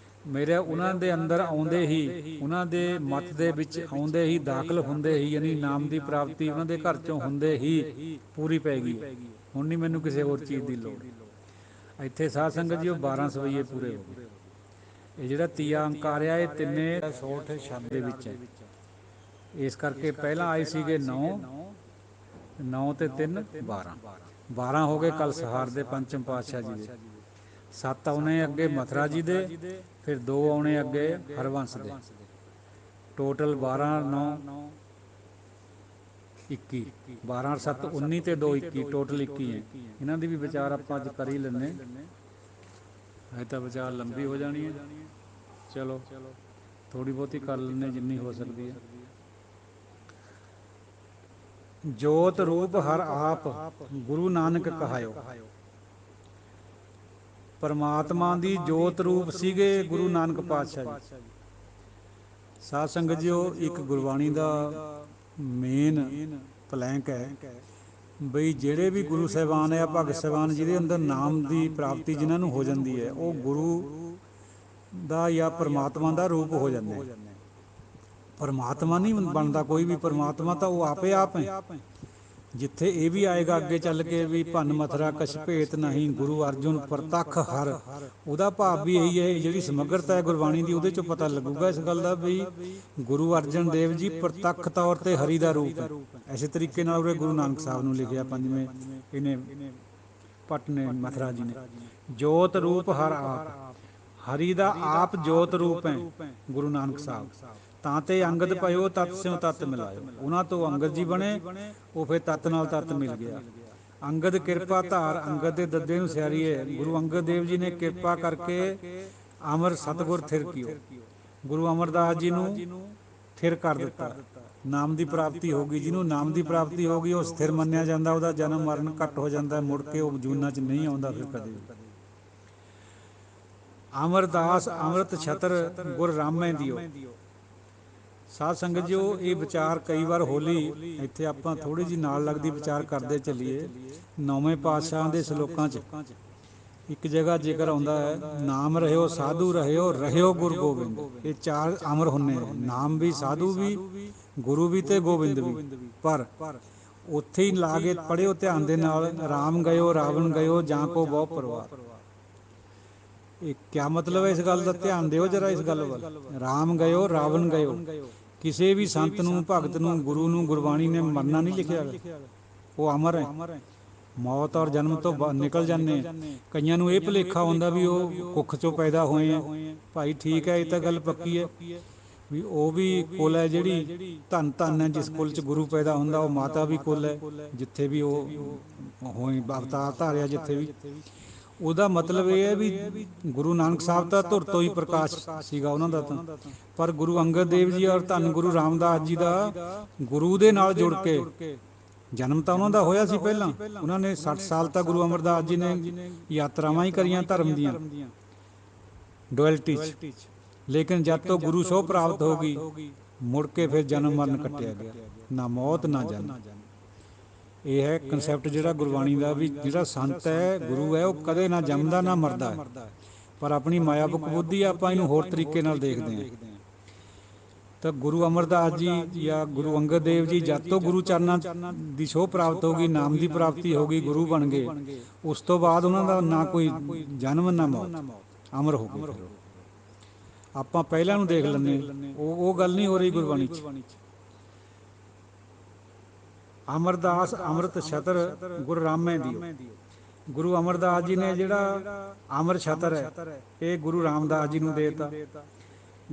ਮੇਰੇ ਉਹਨਾਂ ਦੇ ਅੰਦਰ ਆਉਂਦੇ ਹੀ, ਉਹਨਾਂ ਦੇ ਮੱਤ ਦੇ ਵਿੱਚ ਆਉਂਦੇ ਹੀ, ਦਾਖਲ ਹੁੰਦੇ ਹੀ, ਯਾਨੀ ਨਾਮ ਦੀ ਪ੍ਰਾਪਤੀ ਉਹਨਾਂ ਦੇ ਘਰ 'ਚੋਂ ਹੁੰਦੇ ਹੀ ਪੂਰੀ ਪੈ ਗਈ। ਹੁਣ ਨਹੀਂ ਮੈਨੂੰ ਕਿਸੇ ਹੋਰ ਚੀਜ਼ ਦੀ ਲੋੜ। ਇੱਥੇ ਸਾਧ ਸੰਗਤ ਜੀ ਉਹ 12 ਸਵਈਏ ਪੂਰੇ ਹੋ ਗਏ। ਇਹ ਜਿਹੜਾ ਤੀਆ ਅੰਕ ਆ ਰਿਹਾ, ਇਹ ਤਿੰਨੇ 100 ਸ਼ਬਦ ਦੇ ਵਿੱਚ ਹੈ। ਇਸ ਕਰਕੇ ਪਹਿਲਾਂ ਆਏ ਸੀਗੇ 9, 9 ਤੇ 3 12, 12 ਹੋ ਗਏ ਕਲਸਹਾਰ ਦੇ ਪੰਚਮ ਪਾਤਸ਼ਾਹ ਜੀ ਦੇ, 7 ਆਉਣੇ ਅੱਗੇ ਮਥੁਰਾ ਜੀ ਦੇ, ਫਿਰ 2 ਆਉਣੇ ਅੱਗੇ ਹਰਬੰਸ ਦੇ। ਟੋਟਲ 12 9 21, 12 7 19 ਤੇ 2 21, ਟੋਟਲ 21 ਹੈ। ਇਹਨਾਂ ਦੀ ਵੀ ਵਿਚਾਰ ਆਪਾਂ ਅੱਜ ਕਰ ਹੀ ਲੈਂਦੇ। ਅਜੇ ਤਾਂ ਵਿਚਾਰ ਲੰਬੀ ਹੋ ਜਾਣੀ ਹੈ, ਚਲੋ ਥੋੜ੍ਹੀ ਬਹੁਤੀ ਕਰ ਲੈਂਦੇ ਜਿੰਨੀ ਹੋ ਸਕਦੀ ਹੈ। ਜੋਤ ਰੂਪ ਹਰ ਆਪ ਗੁਰੂ ਨਾਨਕ ਕਹਾਇਓ। ਪਰਮਾਤਮਾ ਦੀ ਜੋਤ ਰੂਪ ਸੀਗੇ ਗੁਰੂ ਨਾਨਕ ਪਾਤਸ਼ਾਹ ਜੀ। ਸਾਧ ਸੰਗਤ ਜੀ ਉਹ ਇੱਕ ਗੁਰਬਾਣੀ ਦਾ ਮੇਨ ਪਲੈਂਕ ਹੈ ਬਈ ਜਿਹੜੇ ਵੀ ਗੁਰੂ ਸਾਹਿਬਾਨ ਹੈ, ਭਗਤ ਸਾਹਿਬਾਨ ਜਿਹਦੇ ਅੰਦਰ ਨਾਮ ਦੀ ਪ੍ਰਾਪਤੀ ਜਿਨ੍ਹਾਂ ਨੂੰ ਹੋ ਜਾਂਦੀ ਹੈ, ਉਹ ਗੁਰੂ ਦਾ ਜਾਂ ਪਰਮਾਤਮਾ ਦਾ ਰੂਪ ਹੋ ਜਾਂਦੇ। ਪਰਮਾਤਮਾ ਨਹੀਂ ਬਣਦਾ ਕੋਈ ਵੀ, ਪਰਮਾਤਮਾ ਤਾਂ ਉਹ ਆਪੇ ਆਪ ਹੈ। ਜਿੱਥੇ ਇਹ ਵੀ ਆਏਗਾ ਅੱਗੇ ਚੱਲ ਕੇ ਵੀ ਭੰਨ ਮਥੁਰਾ ਕਛ ਭੇਤ ਨਹੀਂ, ਗੁਰੂ ਅਰਜੁਨ ਪ੍ਰਤੱਖ ਹਰ, ਉਹਦਾ ਭਾਵ ਵੀ ਇਹੀ ਹੈ। ਜਿਹੜੀ ਸਮਗਰਤਾ ਹੈ ਗੁਰਬਾਣੀ ਦੀ, ਉਹਦੇ 'ਚੋਂ ਪਤਾ ਲੱਗੂਗਾ ਇਸ ਗੱਲ ਦਾ ਵੀ ਗੁਰੂ ਅਰਜਨ ਦੇਵ ਜੀ ਪ੍ਰਤੱਖ ਤੌਰ 'ਤੇ ਹਰੀ ਦਾ ਰੂਪ ਹੈ। ਇਸੇ ਤਰੀਕੇ ਨਾਲ ਉਰੇ ਗੁਰੂ ਨਾਨਕ ਸਾਹਿਬ ਨੂੰ ਲਿਖਿਆ ਪੰਜਵੇਂ ਇਹਨੇ ਭੱਟ ਨੇ, ਮਥੁਰਾ ਜੀ ਨੇ, ਜੋਤ ਰੂਪ ਹਰ ਆਪ, ਹਰੀ ਦਾ ਆਪ ਜੋਤ ਰੂਪ ਹੈ ਗੁਰੂ ਨਾਨਕ ਸਾਹਿਬ। ਤਾਂ ਤੇ ਅੰਗਦ ਪਇਓ ਤਤ ਸਿਉ ਤਤ ਮਿਲਾਇਓ, ਉਹਨਾਂ ਤੋਂ ਅੰਗਦ ਜੀ ਬਣੇ, ਉਹ ਫਿਰ ਤਤ ਨਾਲ ਤਤ ਮਿਲ ਗਿਆ। ਅੰਗਦ ਕਿਰਪਾ ਧਾਰ, ਅੰਗਦ ਦੇ ਦੱਦੇ ਨੂੰ ਸਿਆਰੀਏ, ਗੁਰੂ ਅੰਗਦ ਦੇਵ ਜੀ ਨੇ ਕਿਰਪਾ ਕਰਕੇ ਅਮਰ ਸਤਿਗੁਰ ਥਿਰ ਕੀਓ, ਗੁਰੂ ਅਮਰਦਾਸ ਜੀ ਨੂੰ ਥਿਰ ਕਰ ਦਿੱਤਾ। ਨਾਮ ਦੀ ਪ੍ਰਾਪਤੀ ਹੋ ਗਈ, ਜਿਹਨੂੰ ਨਾਮ ਦੀ ਪ੍ਰਾਪਤੀ ਹੋ ਗਈ ਉਹ ਸਥਿਰ ਮੰਨਿਆ ਜਾਂਦਾ, ਉਹਦਾ ਜਨਮ ਮਰਨ ਘੱਟ ਹੋ ਜਾਂਦਾ, ਮੁੜ ਕੇ ਉਹ ਜੂਨਾਂ 'ਚ ਨਹੀਂ ਆਉਂਦਾ ਫਿਰ ਕਦੇ ਵੀ। ਅਮਰਦਾਸ ਅੰਮ੍ਰਿਤ ਛਤਰ ਗੁਰ ਰਾਮੈ ਦਿਓ। ਸਾਧ ਸੰਗਤ ਜੀ ਉਹ ਇਹ ਵਿਚਾਰ ਕਈ ਵਾਰ ਹੋਲੀ ਇੱਥੇ ਆਪਾਂ ਥੋੜ੍ਹੀ ਜਿਹੀ ਨਾਲ ਲੱਗਦੀ ਵਿਚਾਰ ਕਰਦੇ ਚੱਲੀਏ। 9ਵੇਂ ਪਾਤਸ਼ਾਹ ਦੇ ਸਲੋਕਾਂ 'ਚ ਇੱਕ ਜਗ੍ਹਾ ਜ਼ਿਕਰ ਆਉਂਦਾ ਹੈ, ਨਾਮ ਰਹਿਓ ਸਾਧੂ ਰਹਿਓ, ਰਹਿਓ ਗੁਰ ਗੋਬਿੰਦ। ਇਹ 4 ਅਮਰ ਹੁੰਨੇ, ਨਾਮ ਵੀ, ਸਾਧੂ ਵੀ, ਗੁਰੂ ਵੀ ਤੇ ਗੋਬਿੰਦ ਵੀ। ਪਰ ਉੱਥੇ ਹੀ ਲਾ ਕੇ ਪੜ੍ਹਿਓ ਧਿਆਨ ਦੇ ਨਾਲ, ਰਾਮ ਗਇਓ ਰਾਵਣ ਗਇਓ ਜਾਂ ਕੋ ਬਹੁ ਪਰਿਵਾਰ। ਇਹ ਕਿਆ ਮਤਲਬ ਹੈ ਇਸ ਗੱਲ ਦਾ, ਧਿਆਨ ਦਿਓ ਜਰਾ ਇਸ ਗੱਲ ਵੱਲ। ਰਾਮ ਗਇਓ ਰਾਵਣ ਗਇਓ, ਕਿਸੇ ਵੀ ਸੰਤ ਨੂੰ, ਭਗਤ ਨੂੰ, ਗੁਰੂ ਨੂੰ ਗੁਰਬਾਣੀ ਨੇ ਮਰਨਾ ਨਹੀਂ ਲਿਖਿਆ, ਉਹ ਅਮਰ ਹੈ। ਮੌਤ ਔਰ ਜਨਮ ਤੋਂ ਨਿਕਲ ਜਾਂਦੇ। ਕਈਆਂ ਨੂੰ ਇਹ ਭੁਲੇਖਾ ਹੁੰਦਾ ਵੀ ਉਹ ਕੁੱਖ 'ਚੋਂ ਪੈਦਾ ਹੋਏ ਆ। ਭਾਈ ਠੀਕ ਹੈ, ਇਹ ਤਾਂ ਗੱਲ ਪੱਕੀ ਹੈ ਵੀ ਉਹ ਵੀ ਕੁਲ ਹੈ ਜਿਹੜੀ ਧੰਨ ਧੰਨ ਹੈ ਜਿਸ ਕੁਲ 'ਚ ਗੁਰੂ ਪੈਦਾ ਹੁੰਦਾ, ਉਹ ਮਾਤਾ ਵੀ ਕੁਲ ਹੈ ਜਿੱਥੇ ਵੀ ਉਹ ਹੋਏ ਅਵਤਾਰ ਧਾਰਿਆ ਜਿੱਥੇ ਵੀ। ਉਹਦਾ ਮਤਲਬ ਇਹ ਹੈ ਵੀ ਗੁਰੂ ਨਾਨਕ ਸਾਹਿਬ ਤਾਂ ਧੁਰ ਤੋਂ ਹੀ ਪ੍ਰਕਾਸ਼ ਸੀਗਾ ਉਹਨਾਂ ਦਾ ਤਾਂ, ਪਰ ਗੁਰੂ ਅੰਗਦ ਦੇਵ ਜੀ ਔਰ ਧੰਨ ਗੁਰੂ ਰਾਮਦਾਸ ਜੀ ਦਾ ਗੁਰੂ ਦੇ ਨਾਲ ਜੁੜ ਕੇ, ਜਨਮ ਤਾਂ ਉਹਨਾਂ ਦਾ ਹੋਇਆ ਸੀ ਪਹਿਲਾਂ, ਉਹਨਾਂ ਨੇ 60 ਸਾਲ ਤੱਕ ਗੁਰੂ ਅਮਰਦਾਸ ਜੀ ਨੇ ਯਾਤਰਾਵਾਂ ਹੀ ਕਰੀਆਂ ਧਰਮ ਦੀਆਂ, ਡੁਐਲਟੀ 'ਚ। ਲੇਕਿਨ ਜਦ ਤੋਂ ਗੁਰੂ ਸੋਹ ਪ੍ਰਾਪਤ ਹੋ ਗਈ, ਮੁੜ ਕੇ ਫਿਰ ਜਨਮ ਮਰਨ ਕੱਟਿਆ ਗਿਆ, ਨਾ ਮੌਤ ਨਾ ਜਨਮ। ਇਹ ਹੈ ਕਨਸੈਪਟ ਜਿਹੜਾ ਗੁਰਬਾਣੀ ਦਾ, ਵੀ ਜਿਹੜਾ ਸੰਤ ਹੈ, ਗੁਰੂ ਹੈ, ਉਹ ਕਦੇ ਨਾ ਜੰਮਦਾ ਨਾ ਮਰਦਾ ਹੈ। ਪਰ ਆਪਣੀ ਮਾਇਆ ਬੁੱਕ ਬੁੱਧੀ ਆਪਾਂ ਇਹਨੂੰ ਹੋਰ ਤਰੀਕੇ ਨਾਲ ਦੇਖਦੇ ਹਾਂ। ਤਾਂ ਗੁਰੂ ਅਮਰਦਾਸ ਜੀ ਜਾਂ ਗੁਰੂ ਅੰਗਦ ਦੇਵ ਜੀ ਜਦ ਤੋਂ ਗੁਰੂ ਚਰਨਾਂ ਦੀ ਸੋਹ ਪ੍ਰਾਪਤ ਹੋ ਗਈ, ਨਾਮ ਦੀ ਪ੍ਰਾਪਤੀ ਹੋ ਗਈ, ਗੁਰੂ ਬਣ ਗਏ, ਉਸ ਤੋਂ ਬਾਅਦ ਉਹਨਾਂ ਦਾ ਨਾ ਕੋਈ ਜਨਮ ਨਾ ਮੌਤ, ਅਮਰ ਹੋ ਗਏ। ਫਿਰ ਆਪਾਂ ਪਹਿਲਾਂ ਨੂੰ ਦੇਖ ਲੈਂਦੇ, ਉਹ ਗੱਲ ਨਹੀਂ ਹੋ ਰਹੀ ਗੁਰਬਾਣੀ 'ਚ। ਅਮਰਦਾਸ ਅੰਮ੍ਰਿਤ ਛਤਰ ਗੁਰ ਰਾਮੈ ਦਿਓ। ਗੁਰੂ ਅਮਰਦਾਸ ਜੀ ਨੇ ਜਿਹੜਾ ਅਮਰ ਛਤਰ ਹੈ, ਇਹ ਗੁਰੂ ਰਾਮਦਾਸ ਜੀ ਨੂੰ ਦੇਤਾ।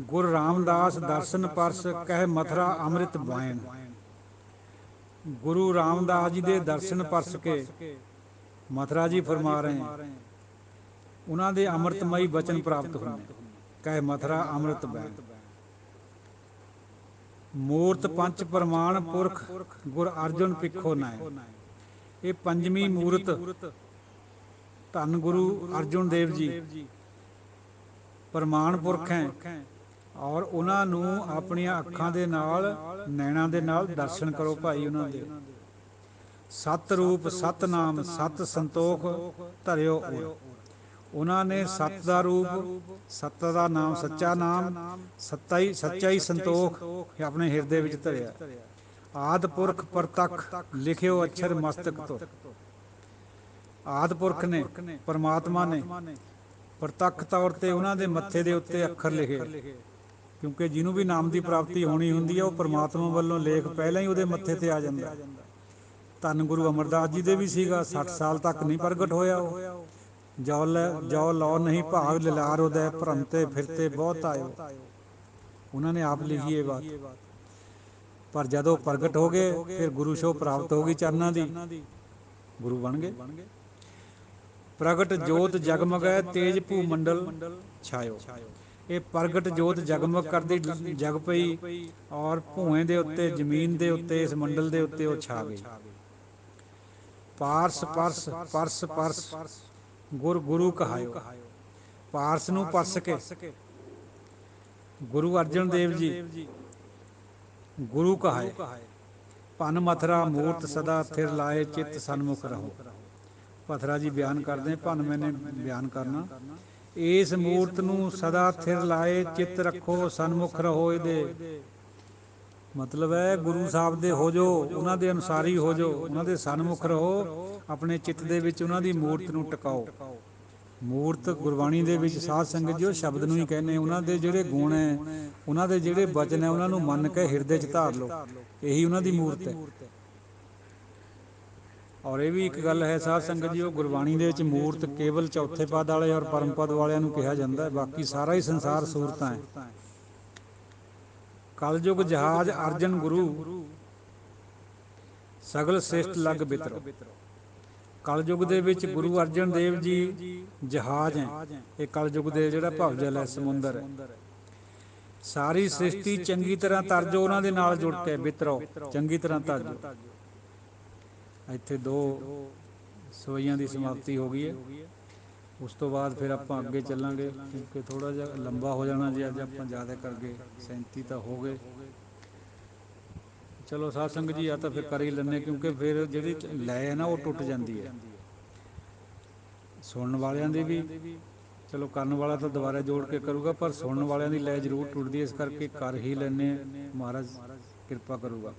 ਗੁਰ ਰਾਮਦਾਸ ਦਰਸ਼ਨ ਪਰਸ ਕਹਿ ਮਥੁਰਾ ਅੰਮ੍ਰਿਤ ਬਾਇਨ। ਗੁਰੂ ਰਾਮਦਾਸ ਜੀ ਦੇ ਦਰਸ਼ਨ ਪਰਸ ਕੇ ਮਥੁਰਾ ਜੀ ਫਰਮਾ ਰਹੇ ਹੈ, ਉਹਨਾਂ ਦੇ ਅੰਮ੍ਰਿਤਮਈ ਬਚਨ ਪ੍ਰਾਪਤ ਹੁੰਦੇ, ਕਹਿ ਮਥੁਰਾ ਅੰਮ੍ਰਿਤ ਬਾਇਨ। ਮੂਰਤ ਪੰਚ ਪ੍ਰਮਾਣ ਪੁਰਖ ਗੁਰ ਅਰਜੁਨ ਪਿੱਖੋ ਨਾਏ। ਇਹ ਪੰਜਵੀਂ ਮੂਰਤ ਧੰਨ ਗੁਰੂ ਅਰਜੁਨ ਦੇਵ ਜੀ ਪ੍ਰਮਾਣ ਪੁਰਖ ਹੈ, ਔਰ ਉਹਨਾਂ ਨੂੰ ਆਪਣੀਆਂ ਅੱਖਾਂ ਦੇ ਨਾਲ, ਨੈਣਾਂ ਦੇ ਨਾਲ ਦਰਸ਼ਨ ਕਰੋ ਭਾਈ ਉਹਨਾਂ ਦੇ। ਸਤ ਰੂਪ ਸਤ ਨਾਮ ਸਤ ਸੰਤੋਖ ਧਰਿਓ ਉਰ। ਉਹਨਾਂ ਨੇ ਸਤ ਦਾ ਰੂਪ, ਸਤ ਦਾ ਨਾਮ, ਸੱਚਾ ਨਾਮ, ਸੱਚਾ ਹੀ ਸੰਤੋਖ ਆਪਣੇ ਹਿਰਦੇ ਵਿੱਚ ਧਰਿਆ। ਆਦਿ ਪੁਰਖ ਪ੍ਰਤੱਖ ਲਿਖਿਓ ਅਛਰ ਮਸਤਕ ਧੁਰ। ਆਦਿ ਪੁਰਖ ਨੇ, ਪਰਮਾਤਮਾ ਨੇ ਪ੍ਰਤੱਖ ਤੌਰ 'ਤੇ ਉਹਨਾਂ ਦੇ ਮੱਥੇ ਦੇ ਉੱਤੇ ਅੱਖਰ ਲਿਖੇ, ਕਿਉਂਕਿ ਜਿਹਨੂੰ ਵੀ ਨਾਮ ਦੀ ਪ੍ਰਾਪਤੀ ਹੋਣੀ ਹੁੰਦੀ ਹੈ ਉਹ ਪਰਮਾਤਮਾ ਵੱਲੋਂ ਲੇਖ ਪਹਿਲਾਂ ਹੀ ਉਹਦੇ ਮੱਥੇ 'ਤੇ ਆ ਜਾਂਦਾ। ਧੰਨ ਗੁਰੂ ਅਮਰਦਾਸ ਜੀ ਦੇ ਵੀ ਸੀਗਾ, 60 ਸਾਲ ਤੱਕ ਨਹੀਂ ਪ੍ਰਗਟ ਹੋਇਆ ਉਹ। ਜੋ ਲਓ ਨਹੀਂ ਭਾਗ ਲਿਲਾਰ ਉਦੈ, ਭਰਮਤੇ ਫਿਰਤੇ ਬਹੁਤ ਆਇਓ। ਉਹਨਾਂ ਨੇ ਆਪ ਲਿਖੀ ਇਹ ਬਾਤ। ਪਰ ਜਦੋਂ ਪ੍ਰਗਟ ਹੋ ਗਏ ਫਿਰ ਗੁਰੂ ਸ਼ੋਅ ਪ੍ਰਾਪਤ ਹੋ ਗਈ ਚਰਨਾਂ ਦੀ, ਗੁਰੂ ਬਣ ਗਏ। ਪ੍ਰਗਟ ਜੋਤ ਜਗਮਗੈ ਤੇਜ ਭੂ ਮੰਡਲ ਛਾਇਓ। ਇਹ ਪ੍ਰਗਟ ਜੋਤ ਜਗਮਗ ਕਰਦੀ ਜਗ ਪਈ ਔਰ ਭੂਏ ਦੇ ਉੱਤੇ, ਜ਼ਮੀਨ ਦੇ ਉੱਤੇ, ਇਸ ਮੰਡਲ ਦੇ ਉੱਤੇ ਉਹ ਛਾ ਗਈ। ਪਾਰਸ ਪਰਸ ਪਰਸ ਪਰਸ ਗੁਰ ਗੁਰੂ ਕਹਾਇਓ। ਪਾਰਸ ਨੂੰ ਪਰਸ ਕੇ ਗੁਰੂ ਅਰਜਨ ਦੇਵ ਜੀ ਗੁਰੂ ਕਹਾਏ। ਭਨ ਮਥਰਾ ਮੂਰਤ ਸਦਾ ਥਿਰ ਲਾਏ, ਚਿੱਤ ਸਨਮੁਖ ਰਹੋ। ਪਥਰਾ ਜੀ ਬਿਆਨ ਕਰਦੇ, ਭਨ ਮੈਨੇ ਬਿਆਨ ਕਰਨਾ। ਇਸ ਮੂਰਤ ਨੂੰ ਸਦਾ ਥਿਰ ਲਾਏ, ਚਿੱਤ ਰੱਖੋ, ਸਨਮੁਖ ਰਹੋ। ਇਹਦੇ ਮਤਲਬ ਹੈ ਗੁਰੂ ਸਾਹਿਬ ਦੇ ਹੋ ਜਾਓ, ਉਹਨਾਂ ਦੇ ਅਨੁਸਾਰੀ ਹੋ ਜਾਓ, ਉਹਨਾਂ ਦੇ ਸਨਮੁਖ ਰਹੋ, ਆਪਣੇ ਚਿੱਤ ਦੇ ਵਿੱਚ ਉਹਨਾਂ ਦੀ ਮੂਰਤ ਨੂੰ ਟਿਕਾਓ। ਮੂਰਤ ਗੁਰਬਾਣੀ ਦੇ ਵਿੱਚ ਸਾਧ ਸੰਗਤ ਜੀ ਉਹ ਸ਼ਬਦ ਨੂੰ ਹੀ ਕਹਿੰਦੇ, ਉਹਨਾਂ ਦੇ ਜਿਹੜੇ ਗੁਣ ਹੈ, ਉਹਨਾਂ ਦੇ ਜਿਹੜੇ ਬਚਨ ਹੈ, ਉਹਨਾਂ ਨੂੰ ਮੰਨ ਕੇ ਹਿਰਦੇ 'ਚ ਧਾਰ ਲਓ, ਇਹੀ ਉਹਨਾਂ ਦੀ ਮੂਰਤ ਹੈ। ਔਰ ਇਹ ਵੀ ਇੱਕ ਗੱਲ ਹੈ ਸਾਧ ਸੰਗਤ ਜੀ, ਉਹ ਗੁਰਬਾਣੀ ਦੇ ਵਿੱਚ ਮੂਰਤ ਕੇਵਲ ਚੌਥੇ ਪਦ ਵਾਲੇ ਔਰ ਪਰਮ ਪਦ ਵਾਲਿਆਂ ਨੂੰ ਕਿਹਾ ਜਾਂਦਾ ਹੈ, ਬਾਕੀ ਸਾਰਾ ਹੀ ਸੰਸਾਰ ਸੂਰਤਾਂ ਹੈ। ਕਲਯੁਗ ਜਹਾਜ਼ ਅਰਜਨ ਗੁਰੂ ਸਗਲ ਸ੍ਰਿਸ਼ਟ ਲਗ ਬਿਤਰੋ। ਕਲਯੁਗ ਦੇ ਵਿੱਚ ਗੁਰੂ ਅਰਜਨ ਦੇਵ ਜੀ ਜਹਾਜ਼ ਹੈ। ਇਹ ਕਲਯੁਗ ਦੇ ਜਿਹੜਾ ਭਵਜਲ ਹੈ, ਸਮੁੰਦਰ ਹੈ। ਸਾਰੀ ਸ੍ਰਿਸ਼ਟੀ ਚੰਗੀ ਤਰ੍ਹਾਂ ਤਰਜੋ, ਉਹਨਾਂ ਦੇ ਨਾਲ ਜੁੜ ਕੇ ਬਿਤਰੋ, ਚੰਗੀ ਤਰ੍ਹਾਂ ਤਰਜੋ। ਇੱਥੇ 2 ਸਵਈਆਂ ਦੀ ਸਮਾਪਤੀ ਹੋ ਗਈ ਹੈ। ਉਸ ਤੋਂ ਬਾਅਦ ਫਿਰ ਆਪਾਂ ਅੱਗੇ ਚੱਲਾਂਗੇ, ਕਿਉਂਕਿ ਥੋੜ੍ਹਾ ਜਿਹਾ ਲੰਬਾ ਹੋ ਜਾਣਾ ਜੀ। ਅੱਜ ਆਪਾਂ ਜ਼ਿਆਦਾ ਕਰ ਗਏ, 37 ਤਾਂ ਹੋ ਗਏ। ਚਲੋ ਸਾਧ ਸੰਗਤ ਜੀ, ਆ ਤਾਂ ਫਿਰ ਕਰ ਹੀ ਲੈਂਦੇ, ਕਿਉਂਕਿ ਫਿਰ ਜਿਹੜੀ ਲੈ ਹੈ ਨਾ ਉਹ ਟੁੱਟ ਜਾਂਦੀ ਹੈ ਸੁਣਨ ਵਾਲਿਆਂ ਦੀ ਵੀ। ਚਲੋ ਕਰਨ ਵਾਲਾ ਤਾਂ ਦੁਬਾਰਾ ਜੋੜ ਕੇ ਕਰੂਗਾ, ਪਰ ਸੁਣਨ ਵਾਲਿਆਂ ਦੀ ਲੈ ਜ਼ਰੂਰ ਟੁੱਟਦੀ, ਇਸ ਕਰਕੇ ਕਰ ਹੀ ਲੈਂਦੇ ਹਾਂ, ਮਹਾਰਾਜ ਕਿਰਪਾ ਕਰੂਗਾ।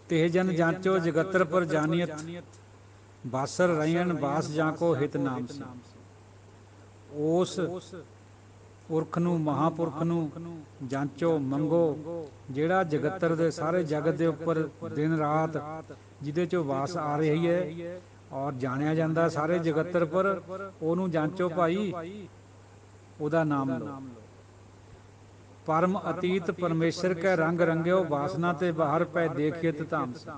ਤੇ ਜਨ ਜਾਂਚੋ ਜਗਤਰ ਪਰ ਜਾਨੀਅਤ, ਬਾਸਰ ਰਹਿਣ ਬਾਸ ਜਾਂ ਕੋ ਹਿਤ ਨਾਮ ਸੀ। ਉਸ ਪੁਰਖ ਨੂੰ, ਮਹਾਂਪੁਰਖ ਨੂੰ ਜਾਂਚੋ, ਮੰਗੋ, ਜਿਹੜਾ ਜਗਤਰ ਦੇ ਸਾਰੇ ਜਗਤ ਦੇ ਉੱਪਰ ਦਿਨ ਰਾਤ ਜਿਹਦੇ 'ਚੋਂ ਵਾਸ ਆ ਰਹੀ ਹੈ ਔਰ ਜਾਣਿਆ ਜਾਂਦਾ ਸਾਰੇ ਜਗਤਰ ਪਰ, ਉਹਨੂੰ ਜਾਂਚੋ ਭਾਈ, ਉਹਦਾ ਨਾਮ ਲਓ। ਪਰਮ ਅਤੀਤ ਪਰਮੇਸ਼ਰ ਕੈ ਰੰਗ ਰੰਗਿਓ, ਵਾਸਨਾ ਤੇ ਬਾਹਰ ਪੈ ਦੇਖਿਤ ਧਾਮ ਸੇ।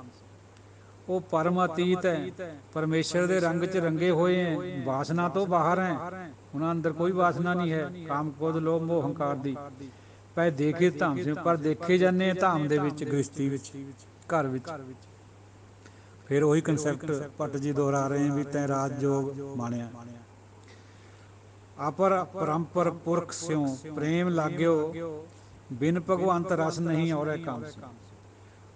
ਉਹ ਪਰਮ ਅਤੀਤ ਹੈ, ਪਰਮੇਸ਼ਰ ਦੇ ਰੰਗ 'ਚ ਰੰਗੇ ਹੋਏ ਹੈ, ਵਾਸਨਾ ਤੋਂ ਬਾਹਰ ਹੈ, ਉਹਨਾਂ ਅੰਦਰ ਕੋਈ ਵਾਸਨਾ ਨਹੀਂ ਹੈ, ਕਾਮ ਕ੍ਰੋਧ ਲੋਭ ਮੋਹ ਹੰਕਾਰ ਦੀ। ਪੈ ਦੇਖੇ ਧਾਮ ਸੇ, ਪਰ ਦੇਖੇ ਜਾਂਦੇ ਧਾਮ ਦੇ ਵਿੱਚ, ਗ੍ਰਸਤੀ ਵਿੱਚ, ਘਰ ਵਿੱਚ। ਫਿਰ ਉਹੀ ਕਨਸੈਪਟ ਭੱਟ ਜੀ ਦੁਹਰਾ ਰਹੇ ਵੀ ਤੈਂ ਰਾਜ ਜੋਗ ਮਾਣਿਆ। ਅਪਰ ਪਰੰਪਰ ਪੁਰਖ ਸਿਉ ਪ੍ਰੇਮ ਲਾਗਿਓ, ਬਿਨ ਭਗਵੰਤ ਰਸ ਨਹੀਂ ਔਰੈ ਕਾਮ ਸੇ।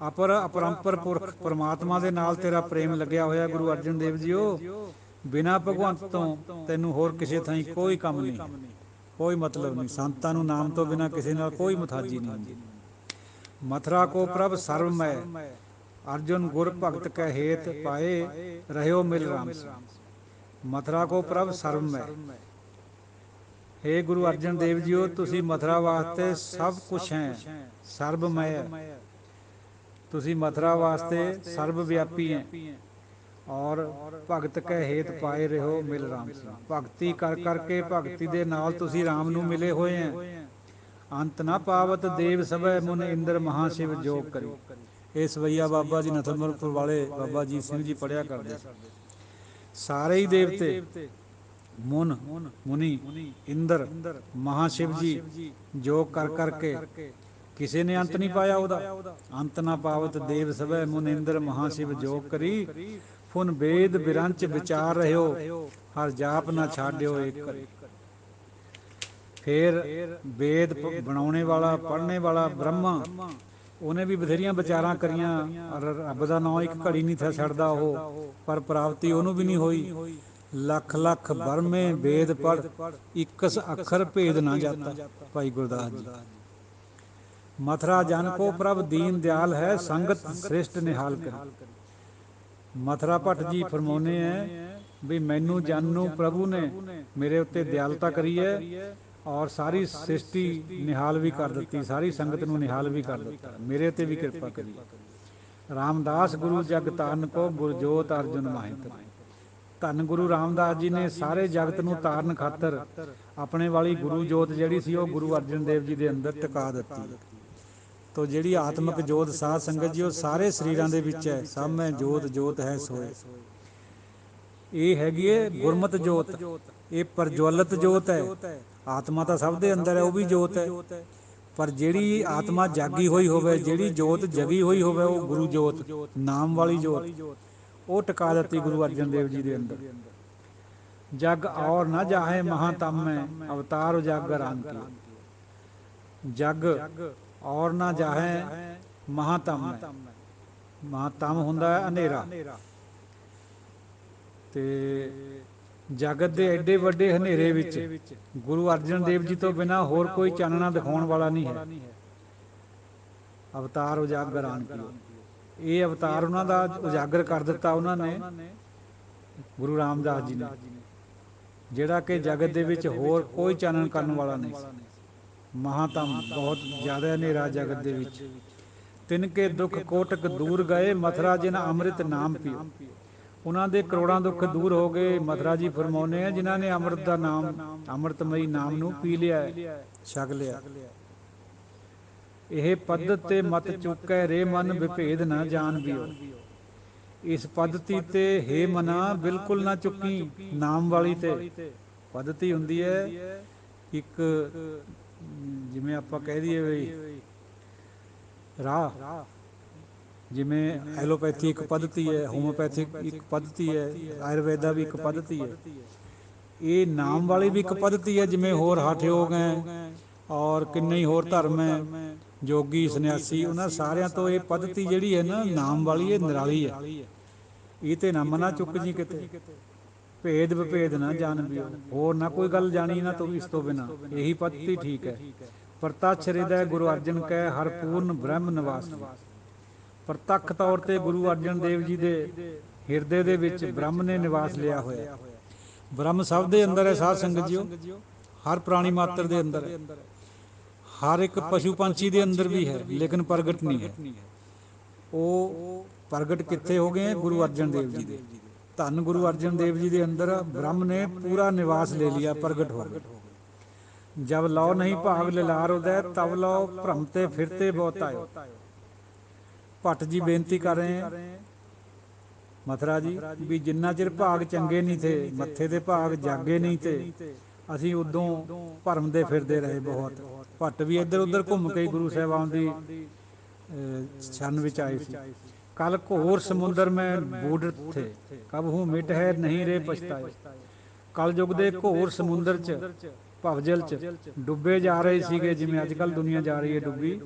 ਅਪਰ ਅਪਰੰਪਰ ਪੁਰਖ ਪਰਮਾਤਮਾ ਦੇ ਨਾਲ ਤੇਰਾ ਪ੍ਰੇਮ ਲੱਗਿਆ ਹੋਇਆ ਗੁਰੂ ਅਰਜਨ ਦੇਵ ਜੀਓ, ਬਿਨਾਂ ਭਗਵੰਤ ਤੋਂ ਤੈਨੂੰ ਹੋਰ ਕਿਸੇ ਥਾਈਂ ਕੋਈ ਕੰਮ ਨਹੀਂ, ਕੋਈ ਮਤਲਬ ਨਹੀਂ। ਸੰਤਾਂ ਨੂੰ ਨਾਮ ਤੋਂ ਬਿਨਾਂ ਕਿਸੇ ਨਾਲ ਕੋਈ ਮੁਥਾਜੀ ਨਹੀਂ ਹੁੰਦੀ। ਮਥੁਰਾ ਕੋ ਪ੍ਰਭ ਸਰਬ ਮੈ, ਅਰਜੁਨ ਗੁਰ ਭਗਤ ਕੈ ਹੇਤ ਪਾਏ, ਰਹਿਓ ਮਿਲ ਰਾਮ ਸੇ। ਮਥੁਰਾ ਕੋ ਪ੍ਰਭ ਸਰਬ ਮੈ, ਹੇ ਗੁਰੂ ਅਰਜਨ ਦੇਵ ਜੀਓ, ਤੁਸੀਂ ਮਥੁਰਾ ਵਾਸਤੇ ਸਭ ਕੁਛ ਹੈ, ਸਰਬਮੈ ਹੈ। ਤੁਸੀਂ ਮਥੁਰਾ ਵਾਸਤੇ ਸਰਬ ਵਿਆਪੀ ਹੈ ਔਰ ਭਗਤ ਕੈ ਹੇਤ ਪਾਏ ਰਹੋ ਮਿਲ ਰਾਮ ਸੇ। ਭਗਤੀ ਕਰ ਕਰਕੇ, ਭਗਤੀ ਦੇ ਨਾਲ ਤੁਸੀਂ ਰਾਮ ਨੂੰ ਮਿਲੇ ਹੋਏ ਹੈ। ਅੰਤ ਨਾ ਪਾਵਤ ਦੇਵ ਸਭੈ, ਮੁਨ ਇੰਦਰ ਮਹਾ ਸ਼ਿਵ ਜੋਗ ਕਰੀ। ਇਹ ਸਵਈਆ ਬਾਬਾ ਜੀ ਨਥਨਪੁਰ ਵਾਲੇ ਬਾਬਾ ਅਜੀਤ ਸਿੰਘ ਜੀ ਪੜ੍ਹਿਆ ਕਰਦੇ ਸੀ। ਸਾਰੇ ਹੀ ਦੇਵਤੇ, ਮੁਨ ਮੁਨੀ, ਇੰਦਰ, ਮਹਾਸ਼ਿਵ ਜੀ ਜੋਗ ਕਰ ਕਰਕੇ, ਕਿਸੇ ਨੇ ਅੰਤ ਨਹੀਂ ਪਾਇਆ ਉਹਦਾ। ਅੰਤ ਨਾ ਪਾਵਤ ਦੇਵ ਸਭੈ, ਮੁਨ ਇੰਦਰ ਮਹਾਸ਼ਿਵ ਜੋਗ ਕਰੀ। ਫੁਨ ਵੇਦ ਬਿਰੰਚ ਵਿਚਾਰ ਰਹਿਓ, ਹਰ ਜਾਪ ਨਾ ਛਾਡਿਓ ਏਕ ਕਰੀ। ਫਿਰ ਵੇਦ ਬਣਾਉਣੇ ਵਾਲਾ, ਪੜ੍ਹਨੇ ਵਾਲਾ ਬ੍ਰਹਮਾ ਉਹਨੇ ਵੀ ਬਥੇਰੀਆਂ ਵਿਚਾਰਾਂ ਕਰੀਆਂ, ਰੱਬ ਦਾ ਨਾਂ ਇੱਕ ਘੜੀ ਨਹੀਂ ਥਾ ਛੱਡਦਾ ਉਹ, ਪਰ ਪ੍ਰਾਪਤੀ ਉਹਨੂੰ ਵੀ ਨਹੀਂ ਹੋਈ। ਲੱਖ ਲੱਖ ਬਰਮੇ ਵੇਦ ਪੜ੍ਹ, ਇਕਸ ਅੱਖਰ ਭੇਦ ਨਾ ਜਾਤਾ। ਭਾਈ ਗੁਰਦਾਸ ਜੀ। ਮਥੁਰਾ ਜਨ ਕੋ ਪ੍ਰਭ ਦੀਨ ਦਿਆਲ ਹੈ, ਸੰਗਤ ਸ੍ਰਿਸ਼ਟ ਨਿਹਾਲ ਕਰੀ। ਮਥੁਰਾ ਭੱਟ ਜੀ ਫਰਮਾਉਂਦੇ ਹੈ ਵੀ ਮੈਨੂੰ ਜਨ ਨੂੰ ਪ੍ਰਭੂ ਨੇ ਮੇਰੇ ਉੱਤੇ ਦਿਆਲਤਾ ਕਰੀ ਹੈ, ਔਰ ਸਾਰੀ ਸ੍ਰਿਸ਼ਟੀ ਨਿਹਾਲ ਵੀ ਕਰ ਦਿੱਤੀ, ਸਾਰੀ ਸੰਗਤ ਨੂੰ ਨਿਹਾਲ ਵੀ ਕਰ ਦਿੱਤਾ, ਮੇਰੇ ਉੱਤੇ ਵੀ ਕਿਰਪਾ ਕਰੀ। ਰਾਮਦਾਸ ਗੁਰੂ ਜਗ ਤਾਰਨ ਕੋ ਗੁਰਜੋਤ ਅਰਜੁਨ ਮਾਹਿ। ਧੰਨ ਗੁਰੂ ਰਾਮਦਾਸ ਜੀ ਨੇ ਸਾਰੇ ਜਗਤ ਨੂੰ ਤਾਰਨ ਖਾਤਰ ਆਪਣੇ ਵਾਲੀ ਗੁਰੂ ਜੋਤ ਜਿਹੜੀ ਸੀ ਉਹ ਗੁਰੂ ਅਰਜਨ ਦੇਵ ਜੀ ਦੇ ਅੰਦਰ ਟਿਕਾ ਦਿੱਤੀ। ਤੋ ਜਿਹੜੀ ਆਤਮਿਕ ਜੋਤ ਸਾਧ ਸੰਗਤ ਜੀ ਉਹ ਸਾਰੇ ਸਰੀਰਾਂ ਦੇ ਵਿੱਚ ਹੈ। ਸਭ ਮੈਂ ਜੋਤ ਜੋਤ ਹੈ ਸੋਏ। ਇਹ ਹੈਗੀ ਹੈ ਗੁਰਮਤਿ ਜੋਤ, ਇਹ ਪ੍ਰਜਵਲਿਤ ਜੋਤ ਹੈ। ਆਤਮਾ ਤਾਂ ਸਭ ਦੇ ਅੰਦਰ ਹੈ, ਉਹ ਵੀ ਜੋਤ ਹੈ, ਪਰ ਜਿਹੜੀ ਆਤਮਾ ਜਾਗੀ ਹੋਈ ਹੋਵੇ, ਜਿਹੜੀ ਜੋਤ ਜਗੀ ਹੋਈ ਹੋਵੇ, ਉਹ ਗੁਰੂ ਜੋਤ, ਨਾਮ ਵਾਲੀ ਜੋਤ, ਉਹ ਟਿਕਾ ਦਿੱਤੀ ਗੁਰੂ ਅਰਜਨ ਦੇਵ ਜੀ ਦੇ ਅੰਦਰ। ਜਗ ਔਰ ਨਾ ਜਾਹੇ ਮਹਾਤਮ ਮੈਂ, ਅਵਤਾਰ ਉਜਾਗਰ ਆਨ ਕੀ। ਜਗ ਔਰ ਨਾ ਜਾਹੇ ਮਹਾਤਮ ਹੈ। ਮਹਾਤਮ ਹੁੰਦਾ ਹੈ ਹਨੇਰਾ, ਤੇ ਜਗਤ ਦੇ ਐਡੇ ਵੱਡੇ ਹਨੇਰੇ ਵਿੱਚ ਗੁਰੂ ਅਰਜਨ ਦੇਵ ਜੀ ਤੋਂ ਬਿਨਾਂ ਹੋਰ ਕੋਈ ਚਾਨਣਾ ਦਿਖਾਉਣ ਵਾਲਾ ਨਹੀਂ ਹੈ। ਅਵਤਾਰ ਉਜਾਗਰ ਆਨ ਕੀ, ਇਹ ਅਵਤਾਰ ਉਹਨਾਂ ਦਾ ਉਜਾਗਰ ਕਰ ਦਿੱਤਾ ਉਹਨਾਂ ਨੇ, ਗੁਰੂ ਰਾਮਦਾਸ ਜੀ ਨੇ, ਜਿਹੜਾ ਕਿ ਜਗਤ ਦੇ ਵਿੱਚ ਹੋਰ ਕੋਈ ਚਾਨਣ ਕਰਨ ਵਾਲਾ ਨਹੀਂ ਸੀ। ਮਹਾਤਮ, ਬਹੁਤ ਜ਼ਿਆਦਾ ਹਨੇਰਾ ਜਗਤ ਦੇ ਵਿੱਚ। ਤਿਨਕੇ ਦੁੱਖ ਕੋਟਕ ਦੂਰ ਗਏ, ਮਥੁਰਾ ਜਿਨ ਅੰਮ੍ਰਿਤ ਨਾਮ ਪੀਓ। ਉਹਨਾਂ ਦੇ ਕਰੋੜਾਂ ਦੁੱਖ ਦੂਰ ਹੋ ਗਏ। ਮਥੁਰਾ ਜੀ ਫਰਮਾਉਂਦੇ ਆ ਜਿਨ੍ਹਾਂ ਨੇ ਅੰਮ੍ਰਿਤ ਦਾ ਨਾਮ, ਅੰਮ੍ਰਿਤਮਈ ਨਾਮ ਨੂੰ ਪੀ ਲਿਆ, ਛਕ ਲਿਆ। ਇਹ ਪੱਧਤ ਤੇ ਮਤ ਚੁੱਕੈ ਰੇ ਮਨ, ਵਿਭੇਦ ਨਾ ਜਾਣ ਬਿਓ। ਇਸ ਪੱਧਤੀ ਤੇ ਹੇ ਮਨਾ ਬਿਲਕੁਲ ਨਾ ਚੁੱਕੀ, ਨਾਮ ਵਾਲੀ ਤੇ ਪੱਧਤੀ ਹੁੰਦੀ ਹੈ ਇੱਕ, ਜਿਵੇਂ ਆਪਾਂ ਕਹਿ ਦਈਏ ਵੀ ਰਾਹ, ਜਿਵੇਂ ਐਲੋਪੈਥੀ ਇੱਕ ਪੱਧਤੀ ਹੈ, ਹੋਮੋਪੈਥਿਕ ਇੱਕ ਪੱਧਤੀ ਹੈ, ਆਯੁਰਵੇਦਾ ਵੀ ਇੱਕ ਪੱਧਤੀ ਹੈ, ਇਹ ਨਾਮ ਵਾਲੀ ਵੀ ਇੱਕ ਪੱਧਤੀ ਹੈ। ਜਿਵੇਂ ਹੋਰ ਹਠ ਯੋਗ ਹੈ ਔਰ ਕਿੰਨੇ ਹੀ ਹੋਰ ਧਰਮ ਹੈ, ਜੋਗੀ ਸੰਨਿਆਸੀ, ਉਹਨਾਂ ਸਾਰਿਆਂ ਤੋਂ ਇਹ ਪੱਧਤੀ ਜਿਹੜੀ ਹੈ ਨਾ ਨਾਮ ਵਾਲੀ, ਇਹ ਨਿਰਾਲੀ ਹੈ। ਇਹ ਤੇ ਨਾ ਮਨਾ ਚੁੱਕ ਜੀ ਕਿਤੇ, ਭੇਦ ਵਿਭੇਦ ਨਾ ਜਾਣ ਬਿਓ। ਹੋਰ ਨਾ ਕੋਈ ਗੱਲ ਜਾਣੀ ਨਾ ਤੂੰ ਇਸ ਤੋਂ ਬਿਨਾਂ, ਇਹੀ ਪੱਧਤੀ ਠੀਕ ਹੈ। ਪ੍ਰਤੱਛ ਹਿਰਦੈ ਗੁਰੂ ਅਰਜਨ ਕੈ, ਹਰ ਪੂਰਨ ਬ੍ਰਹਮ ਨਿਵਾਸ। ਪ੍ਰਤੱਖ ਤੌਰ ਤੇ ਗੁਰੂ ਅਰਜਨ ਦੇਵ ਜੀ ਦੇ ਹਿਰਦੇ ਦੇ ਵਿੱਚ ਬ੍ਰਹਮ ਨੇ ਨਿਵਾਸ ਲਿਆ ਹੋਇਆ। ਬ੍ਰਹਮ ਸਭ ਦੇ ਅੰਦਰ ਹੈ ਸਾਧ ਸੰਗਤ ਜੀਓ, ਹਰ ਪ੍ਰਾਣੀ ਮਾਤਰ ਦੇ ਅੰਦਰ ਹੈ, ਹਰ ਇੱਕ ਪਸ਼ੂ ਪੰਛੀ ਦੇ ਅੰਦਰ ਵੀ ਹੈ, ਲੇਕਿਨ ਪ੍ਰਗਟ ਨਹੀਂ ਹੈ। ਉਹ ਪ੍ਰਗਟ ਕਿੱਥੇ ਹੋ ਗਏ? ਗੁਰੂ ਅਰਜਨ ਦੇਵ ਜੀ ਦੇ। ਧੰਨ ਗੁਰੂ ਅਰਜਨ ਦੇਵ ਜੀ ਦੇ ਅੰਦਰ ਬ੍ਰਹਮ ਨੇ ਪੂਰਾ ਨਿਵਾਸ ਲੈ ਲਿਆ, ਪ੍ਰਗਟ ਹੋ ਗਏ। ਜਬ ਲਓ ਨਹੀਂ ਭਾਗ ਲਿਲਾਰ ਉਦੈ, ਤਬ ਲਓ ਭ੍ਰਮ ਤੇ ਫਿਰਤੇ ਬਹੁਤ ਆਇਓ। ਭੱਟ ਜੀ ਬੇਨਤੀ ਕਰ ਰਹੇ ਹੈ ਮਥੁਰਾ ਜੀ ਵੀ ਜਿੰਨਾ ਚਿਰ ਭਾਗ ਚੰਗੇ ਨਹੀਂ ਥੇ, ਮੱਥੇ ਦੇ ਭਾਗ ਜਾਗੇ ਨਹੀਂ ਤੇ ਅਸੀਂ ਉਦੋਂ ਭਰਮ ਦੇ ਫਿਰਦੇ ਰਹੇ ਬਹੁਤ। ਭੱਟ ਵੀ ਇੱਧਰ ਉੱਧਰ ਘੁੰਮ ਕੇ ਗੁਰੂ ਸਾਹਿਬਾਨ ਦੀ ਛੰਨ ਵਿੱਚ ਆਏ ਸੀ। ਕੱਲ ਘੋਰ ਸਮੁੰਦਰ ਮੈਂ ਬੂਢ ਥੇ, ਕਬ ਹੂੰ ਮਿਟ ਹੈ ਨਹੀਂ ਰੇ ਪਛਤਾਏ। ਕਲ ਯੁੱਗ ਦੇ ਘੋਰ ਸਮੁੰਦਰ 'ਚ, ਭਵਜਲ 'ਚ ਡੁੱਬੇ ਜਾ ਰਹੇ ਸੀਗੇ, ਜਿਵੇਂ ਅੱਜ ਕੱਲ੍ਹ ਦੁਨੀਆ ਜਾ ਰਹੀ ਹੈ ਡੁੱਬੀ।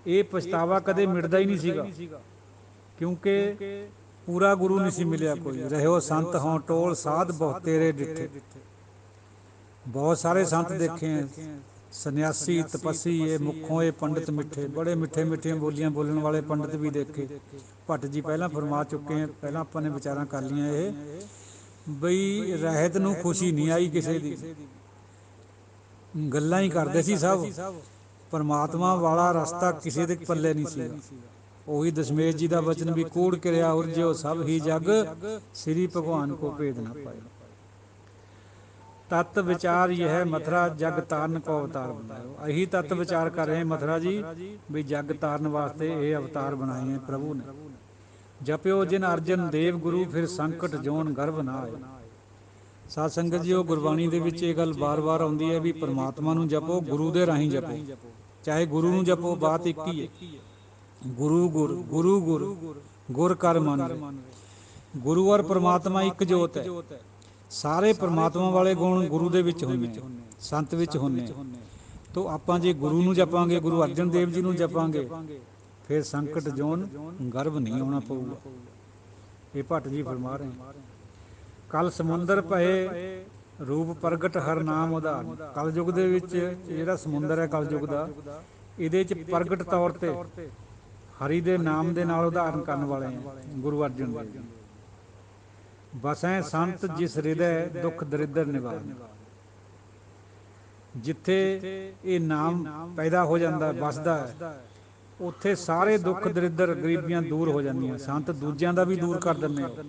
ਇਹ ਪਛਤਾਵਾ ਕਦੇ ਮਿਟਦਾ ਹੀ ਨਹੀਂ ਸੀਗਾ, ਕਿਉਂਕਿ ਪੂਰਾ ਗੁਰੂ ਨਹੀਂ ਸੀ ਮਿਲਿਆ ਕੋਈ। ਰਹਿਓ ਸੰਤ ਹੋਂ ਟੋਲ, ਸਾਧ ਬਹੁਤ ਤੇਰੇ ਡਿੱਠੇ। ਬਹੁਤ ਸਾਰੇ ਸੰਤ ਦੇਖੇ ਹੈ, ਸੰਨਿਆਸੀ ਤਪੱਸੀ, ਇਹ ਮੁੱਖੋਂ ਇਹ ਪੰਡਿਤ ਮਿੱਠੇ, ਬੜੇ ਮਿੱਠੇ ਮਿੱਠੀਆਂ ਬੋਲੀਆਂ ਬੋਲਣ ਵਾਲੇ ਪੰਡਿਤ ਵੀ ਦੇਖੇ। ਭੱਟ ਜੀ ਪਹਿਲਾਂ ਫਰਮਾ ਚੁੱਕੇ हैं, ਪਹਿਲਾਂ ਆਪਾਂ ਨੇ ਵਿਚਾਰਾਂ ਕਰ ਲਈਆਂ ਇਹ ਬਈ ਰਹਿਤ ਨੂੰ ਖੁਸ਼ੀ ਨਹੀਂ ਆਈ ਕਿਸੇ ਦੀ, ਗੱਲਾਂ ਹੀ ਕਰਦੇ ਸੀ ਸਭ, ਪਰਮਾਤਮਾ ਵਾਲਾ ਰਸਤਾ ਕਿਸੇ ਦੇ ਪੱਲੇ ਨਹੀਂ ਸੀਗਾ। ਉਹੀ ਦਸ਼ਮੇਸ਼ ਜੀ ਦਾ ਵਚਨ ਵੀ ਕੂੜ ਕਿਰਿਆ ਉਰਜਿਓ ਸਭ ਹੀ ਜਗ, ਸ੍ਰੀ ਭਗਵਾਨ ਕੋ ਭੇਦ ਨਾ ਪਾਏ। ਤਤ ਵਿਚਾਰ ਯਹ ਮਥੁਰਾ ਜਗ ਤਾਰਨ ਕੋ ਅਵਤਾਰ ਬਣਾਇਓ। ਇਹੀ ਤਤ ਵਿਚਾਰ ਕਰ ਰਹੇ ਮਥੁਰਾ ਜੀ ਵੀ ਜਗ ਤਾਰਨ ਵਾਸਤੇ ਇਹ ਅਵਤਾਰ ਬਣਾਏ ਹੈ ਪ੍ਰਭੂ ਨੇ। ਜਪਿਓ ਜਿਨ ਅਰਜਨ ਦੇਵ ਗੁਰੂ, ਫਿਰ ਸੰਕਟ ਜੋਨ ਗਰਭ ਨਾ ਆਏ। ਸਾਧ ਸੰਗਤ ਜੀ, ਉਹ ਗੁਰਬਾਣੀ ਦੇ ਵਿੱਚ ਇਹ ਗੱਲ ਬਾਰ-ਬਾਰ ਆਉਂਦੀ ਹੈ ਵੀ ਪਰਮਾਤਮਾ ਨੂੰ ਜਪੋ, ਗੁਰੂ ਦੇ ਰਾਹੀਂ ਜਪੋ, ਚਾਹੇ ਗੁਰੂ ਨੂੰ ਜਪੋ, ਬਾਤ ਇੱਕ ਹੀ ਹੈ। ਗੁਰੂ ਗੁਰ, ਗੁਰੂ ਗੁਰ, ਗੁਰ ਕਰ ਮਨ ਰੇ। ਗੁਰੂ ਔਰ ਪਰਮਾਤਮਾ ਇੱਕ ਜੋਤ ਹੈ। ਸਾਰੇ ਪਰਮਾਤਮਾ ਵਾਲੇ ਗੁਣ ਗੁਰੂ ਦੇ ਵਿੱਚ ਹੁੰਦੇ, ਸੰਤ ਵਿੱਚ ਹੁੰਦੇ। ਤੋ ਆਪਾਂ ਜੇ ਗੁਰੂ ਨੂੰ ਜਪਾਂਗੇ, ਗੁਰੂ ਅਰਜਨ ਦੇਵ ਜੀ ਨੂੰ ਜਪਾਂਗੇ, ਫਿਰ ਸੰਕਟ ਜੋਨ ਗਰਭ ਨਹੀਂ ਆਉਣਾ ਪਊਗਾ। ਇਹ ਭੱਟ ਜੀ ਫਰਮਾ ਰਹੇ। ਕਲ ਸਮੁੰਦਰ ਭਏ ਰੂਪ ਪ੍ਰਗਟ ਹਰ ਨਾਮ ਉਧਾਰਨ। ਕਲਯੁਗ ਦੇ ਵਿੱਚ ਜਿਹੜਾ ਸਮੁੰਦਰ ਹੈ ਕਲਯੁਗ ਦਾ, ਇਹਦੇ 'ਚ ਪ੍ਰਗਟ ਤੌਰ 'ਤੇ ਹਰੀ ਦੇ ਨਾਮ ਦੇ ਨਾਲ ਉਦਾਹਰਨ ਕਰਨ ਵਾਲੇ ਹੈ ਗੁਰੂ ਅਰਜਨ ਦੇਵ ਜੀ। ਬਸੈ ਸੰਤ ਜਿਸ ਹਿਰਦੈ ਦੁੱਖ ਦਰਿਦਰ ਨਿਵਾਰਨ। ਜਿੱਥੇ ਇਹ ਨਾਮ ਪੈਦਾ ਹੋ ਜਾਂਦਾ, ਵਸਦਾ ਹੈ, ਉੱਥੇ ਸਾਰੇ ਦੁੱਖ ਦਰਿਦਰ ਗਰੀਬੀਆਂ ਦੂਰ ਹੋ ਜਾਂਦੀਆਂ। ਸੰਤ ਦੂਜਿਆਂ ਦਾ ਵੀ ਦੂਰ ਕਰ ਦਿੰਦੇ ਹੋ।